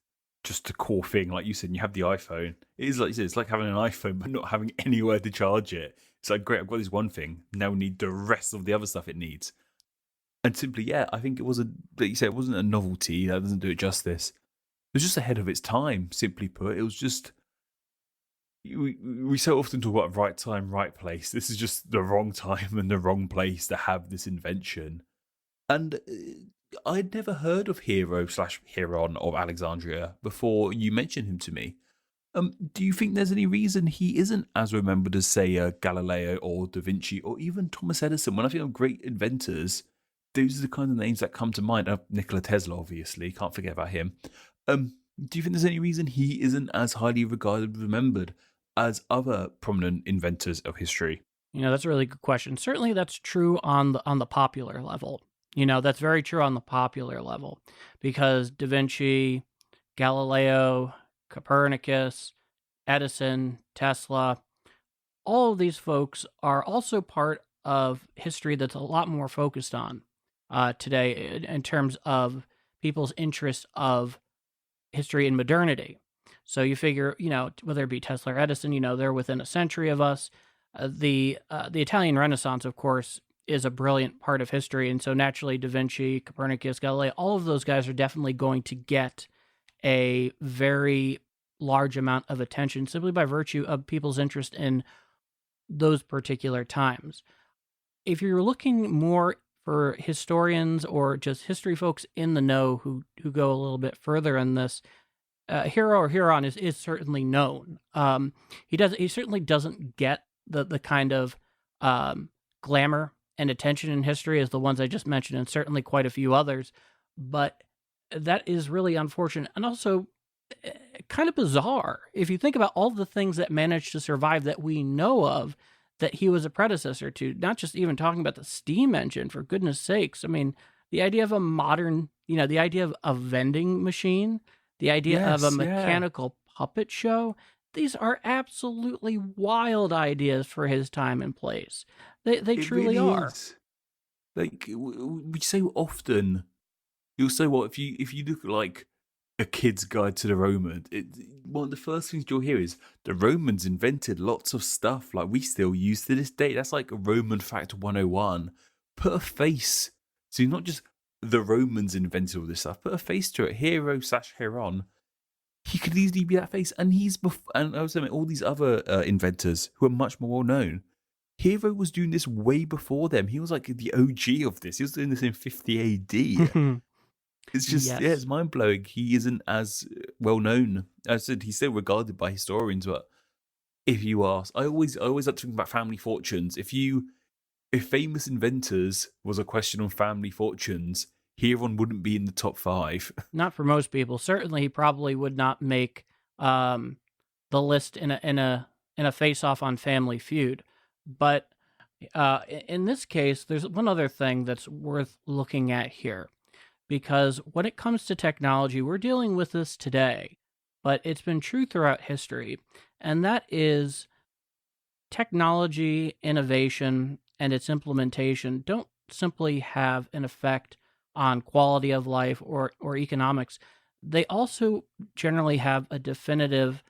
a core thing. Like you said, you have the iPhone. It is like you said, it's like having an iPhone but not having anywhere to charge it. It's like, great, I've got this one thing. Now we need the rest of the other stuff it needs. And simply, I think it wasn't, like you said, it wasn't a novelty. That doesn't do it justice. It was just ahead of its time, simply put. It was just, we so often talk about right time, right place. This is just the wrong time and the wrong place to have this invention. And I'd never heard of Hero/Hieron of Alexandria before you mentioned him to me. Do you think there's any reason he isn't as remembered as, say, Galileo or Da Vinci or even Thomas Edison? When I think of great inventors, those are the kind of names that come to mind. Nikola Tesla, obviously, can't forget about him. Do you think there's any reason he isn't as highly regarded, remembered as other prominent inventors of history? That's a really good question. Certainly that's true on the popular level. That's very true on the popular level, because Da Vinci, Galileo, Copernicus, Edison, Tesla, all of these folks are also part of history that's a lot more focused on today in terms of people's interest of history and modernity. So you figure, whether it be Tesla or Edison, they're within a century of us. The Italian Renaissance, of course, is a brilliant part of history. And so naturally, Da Vinci, Copernicus, Galileo, all of those guys are definitely going to get a very large amount of attention simply by virtue of people's interest in those particular times. If you're looking more for historians or just history folks in the know who go a little bit further in this, Hero or Huron is certainly known. He certainly doesn't get the kind of glamour and attention in history as the ones I just mentioned, and certainly quite a few others. But that is really unfortunate and also kind of bizarre if you think about all the things that managed to survive that we know of that he was a predecessor to. Not just even talking about the steam engine, for goodness sakes. I mean, the idea of a modern, the idea of a vending machine, the idea of a Yes, yeah. mechanical puppet show. These are absolutely wild ideas for his time and place. They It truly really are. is. Like we so often, you'll say, "What if you look at like a kid's guide to the Romans?" One of the first things you'll hear is the Romans invented lots of stuff like we still use to this day. That's like a Roman fact 101. Put a face. So not just the Romans invented all this stuff. Put a face to it. Hero/Heron. He could easily be that face, and and I was saying all these other inventors who are much more well known. Hero was doing this way before them. He was like the OG of this. He was doing this in 50 AD. It's just, yeah, it's Yes. mind blowing. He isn't as well known. As I said, he's still regarded by historians, but if you ask, I always like to think about family fortunes. If famous inventors was a question on family fortunes, Heron wouldn't be in the top five. Not for most people. Certainly, he probably would not make the list in a face off on Family Feud. But in this case, there's one other thing that's worth looking at here, because when it comes to technology, we're dealing with this today, but it's been true throughout history, and that is technology, innovation, and its implementation don't simply have an effect on quality of life or economics. They also generally have a definitive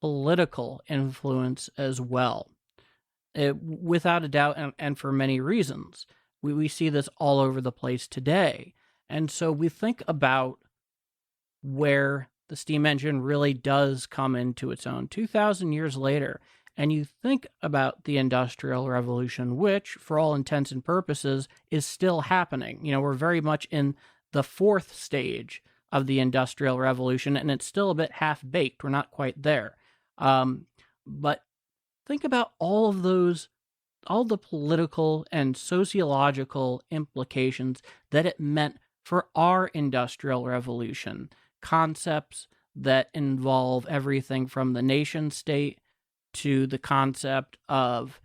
political influence as well. Without a doubt, and for many reasons. We see this all over the place today. And so we think about where the steam engine really does come into its own 2,000 years later. And you think about the Industrial Revolution, which, for all intents and purposes, is still happening. We're very much in the fourth stage of the Industrial Revolution, and it's still a bit half-baked. We're not quite there. But think about all the political and sociological implications that it meant for our Industrial Revolution. Concepts that involve everything from the nation state to the concept of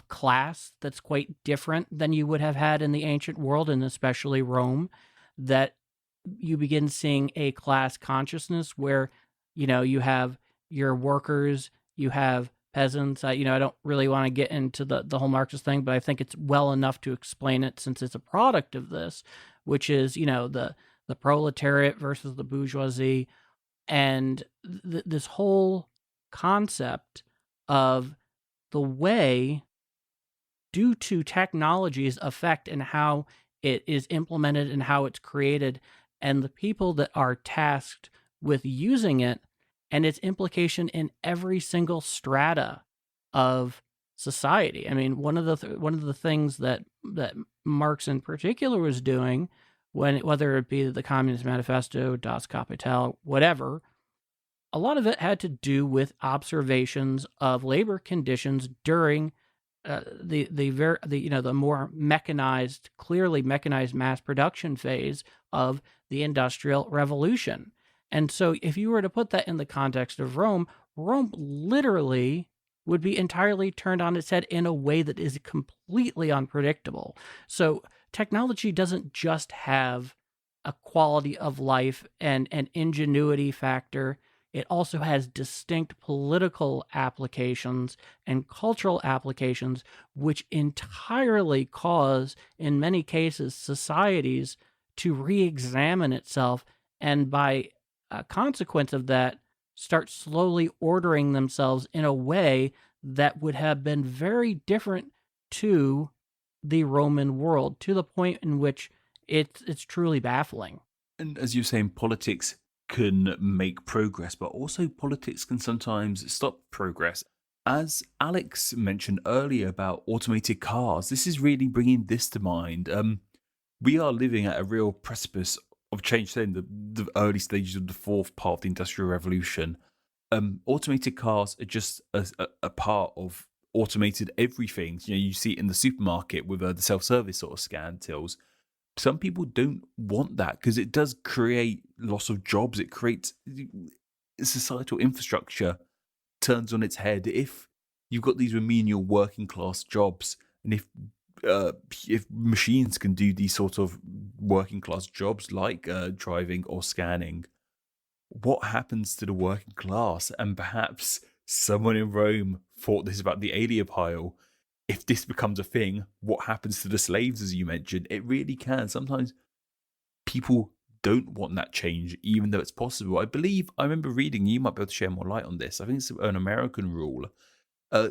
class that's quite different than you would have had in the ancient world, and especially Rome, that you begin seeing a class consciousness where, you have your workers, you have peasants. I don't really want to get into the whole Marxist thing, but I think it's well enough to explain it since it's a product of this, which is, the proletariat versus the bourgeoisie, and this whole concept of the way, due to technology's effect and how it is implemented and how it's created, and the people that are tasked with using it, and its implication in every single strata of society. I mean, one of the things that Marx in particular was doing, whether it be the Communist Manifesto, Das Kapital, whatever, a lot of it had to do with observations of labor conditions during the more mechanized, clearly mechanized mass production phase of the Industrial Revolution. And so if you were to put that in the context of Rome literally would be entirely turned on its head in a way that is completely unpredictable. So technology doesn't just have a quality of life and an ingenuity factor. It also has distinct political applications and cultural applications, which entirely cause, in many cases, societies to re-examine itself, and by a consequence of that, start slowly ordering themselves in a way that would have been very different to the Roman world, to the point in which it's truly baffling. And as you're saying, politics can make progress, but also politics can sometimes stop progress. As Alex mentioned earlier about automated cars, this is really bringing this to mind. we are living at a real precipice of change. Saying the early stages of the fourth part of the Industrial Revolution, automated cars are just a part of automated everything. You see it in the supermarket with the self-service sort of scan tills. Some people don't want that because it does create loss of jobs. It creates societal infrastructure turns on its head. If you've got these menial working class jobs, and if machines can do these sort of working class jobs like driving or scanning, what happens to the working class? And perhaps someone in Rome thought this about the Aeolipile. If this becomes a thing, what happens to the slaves, as you mentioned? It really can. Sometimes people don't want that change, even though it's possible. I remember reading, you might be able to share more light on this. I think it's an American rule.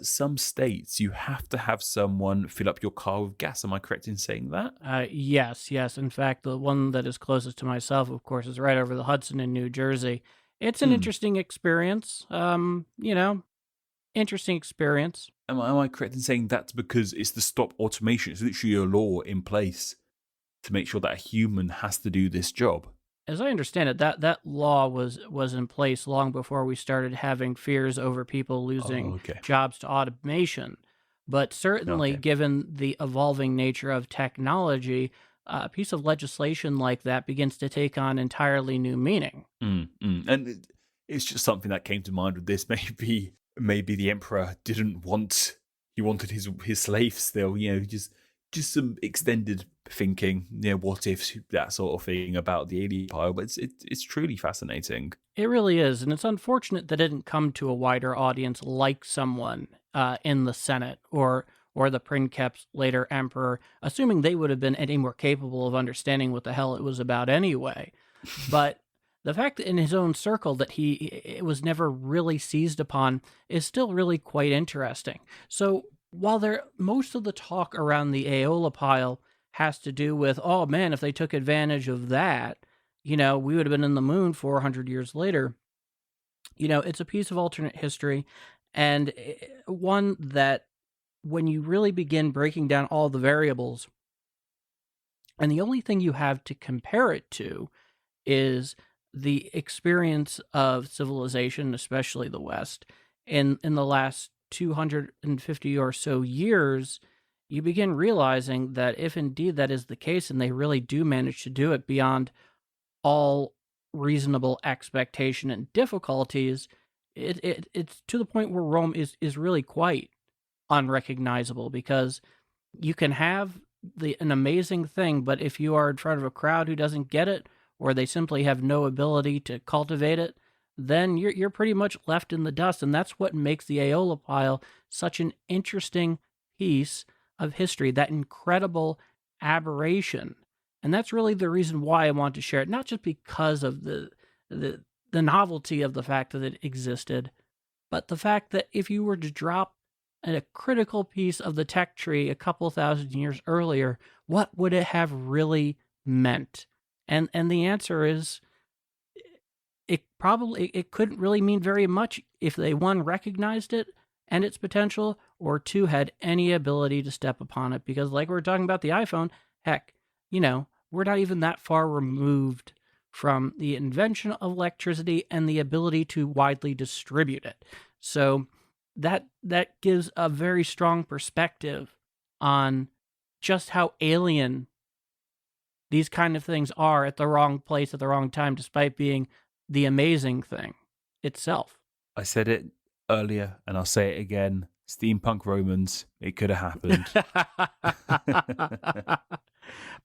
Some states, you have to have someone fill up your car with gas. Am I correct in saying that? Yes. In fact, the one that is closest to myself, of course, is right over the Hudson in New Jersey. It's an interesting experience. Interesting experience. Am I correct in saying that's because it's to stop automation? It's literally a law in place to make sure that a human has to do this job. As I understand it, that law was in place long before we started having fears over people losing jobs to automation. But certainly, given the evolving nature of technology, a piece of legislation like that begins to take on entirely new meaning. And it's just something that came to mind with this. Maybe the emperor didn't want. He wanted his slaves still. Just some extended thinking. What ifs, that sort of thing about the Aeolipile. But it's truly fascinating. It really is, and it's unfortunate that it didn't come to a wider audience like someone in the Senate or the Princeps, later emperor, assuming they would have been any more capable of understanding what the hell it was about anyway. But the fact that in his own circle that it was never really seized upon is still really quite interesting. So while most of the talk around the Aeolipile has to do with, oh man, if they took advantage of that, we would have been in the moon 400 years later. It's a piece of alternate history, and one that when you really begin breaking down all the variables, and the only thing you have to compare it to is the experience of civilization, especially the West, in the last 250 or so years, you begin realizing that if indeed that is the case, and they really do manage to do it beyond all reasonable expectation and difficulties, it's to the point where Rome is really quite unrecognizable, because you can have an amazing thing, but if you are in front of a crowd who doesn't get it, or they simply have no ability to cultivate it, then you're pretty much left in the dust. And that's what makes the Aeolipile such an interesting piece of history, that incredible aberration. And that's really the reason why I want to share it, not just because of the novelty of the fact that it existed, but the fact that if you were to drop a critical piece of the tech tree a couple thousand years earlier, what would it have really meant? And the answer is, it couldn't really mean very much if they, one, recognized it and its potential, or two, had any ability to step upon it. Because like we were talking about the iPhone, heck, we're not even that far removed from the invention of electricity and the ability to widely distribute it. So that gives a very strong perspective on just how alien these kind of things are at the wrong place at the wrong time, despite being the amazing thing itself. I said it earlier, and I'll say it again. Steampunk Romans, it could have happened.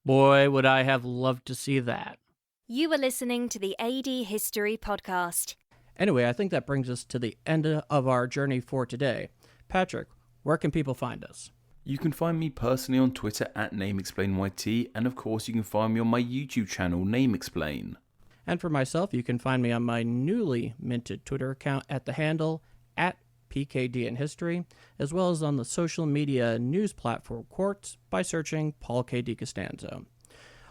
Boy, would I have loved to see that. You are listening to the AD History Podcast. Anyway, I think that brings us to the end of our journey for today. Patrick, where can people find us? You can find me personally on Twitter at NameExplainYT, and of course you can find me on my YouTube channel, NameExplain. And for myself, you can find me on my newly minted Twitter account at the handle at PKD in History, as well as on the social media news platform Quartz by searching Paul K. DiCostanzo.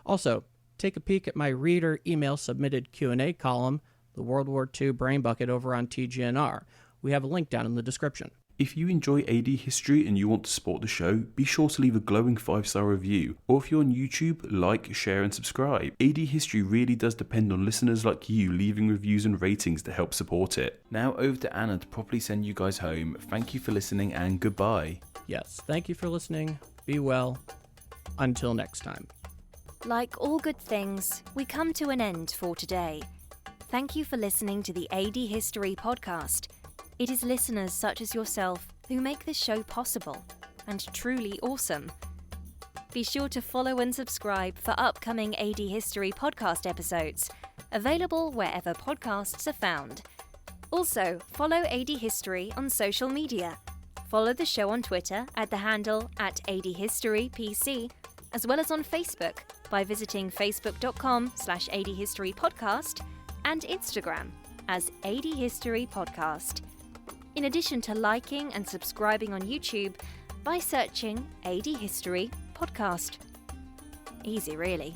Also, take a peek at my reader email submitted Q&A column, the World War II Brain Bucket, over on TGNR. We have a link down in the description. If you enjoy AD history and you want to support the show, be sure to leave a glowing 5-star review, or if you're on YouTube, like, share and subscribe. AD history really does depend on listeners like you leaving reviews and ratings to help support it. Now over to Anna to properly send you guys home. Thank you for listening and goodbye. Yes, thank you for listening. Be well. Until next time. Like all good things, we come to an end for today. Thank you for listening to the AD History podcast. It is listeners such as yourself who make this show possible and truly awesome. Be sure to follow and subscribe for upcoming AD History podcast episodes, available wherever podcasts are found. Also, follow AD History on social media. Follow the show on Twitter at the handle @ADHistoryPC, as well as on Facebook by visiting facebook.com/ADHistoryPodcast and Instagram as AD History Podcast. In addition to liking and subscribing on YouTube by searching AD History Podcast. Easy, really.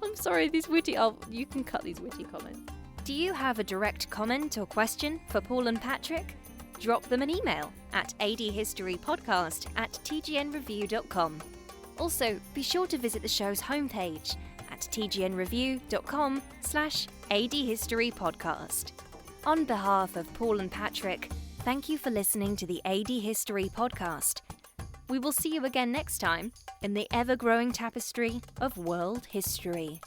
I'm sorry, these witty... Oh, you can cut these witty comments. Do you have a direct comment or question for Paul and Patrick? Drop them an email at adhistorypodcast@tgnreview.com. Also, be sure to visit the show's homepage at tgnreview.com/ADHistoryPodcast. On behalf of Paul and Patrick, thank you for listening to the AD History podcast. We will see you again next time in the ever-growing tapestry of world history.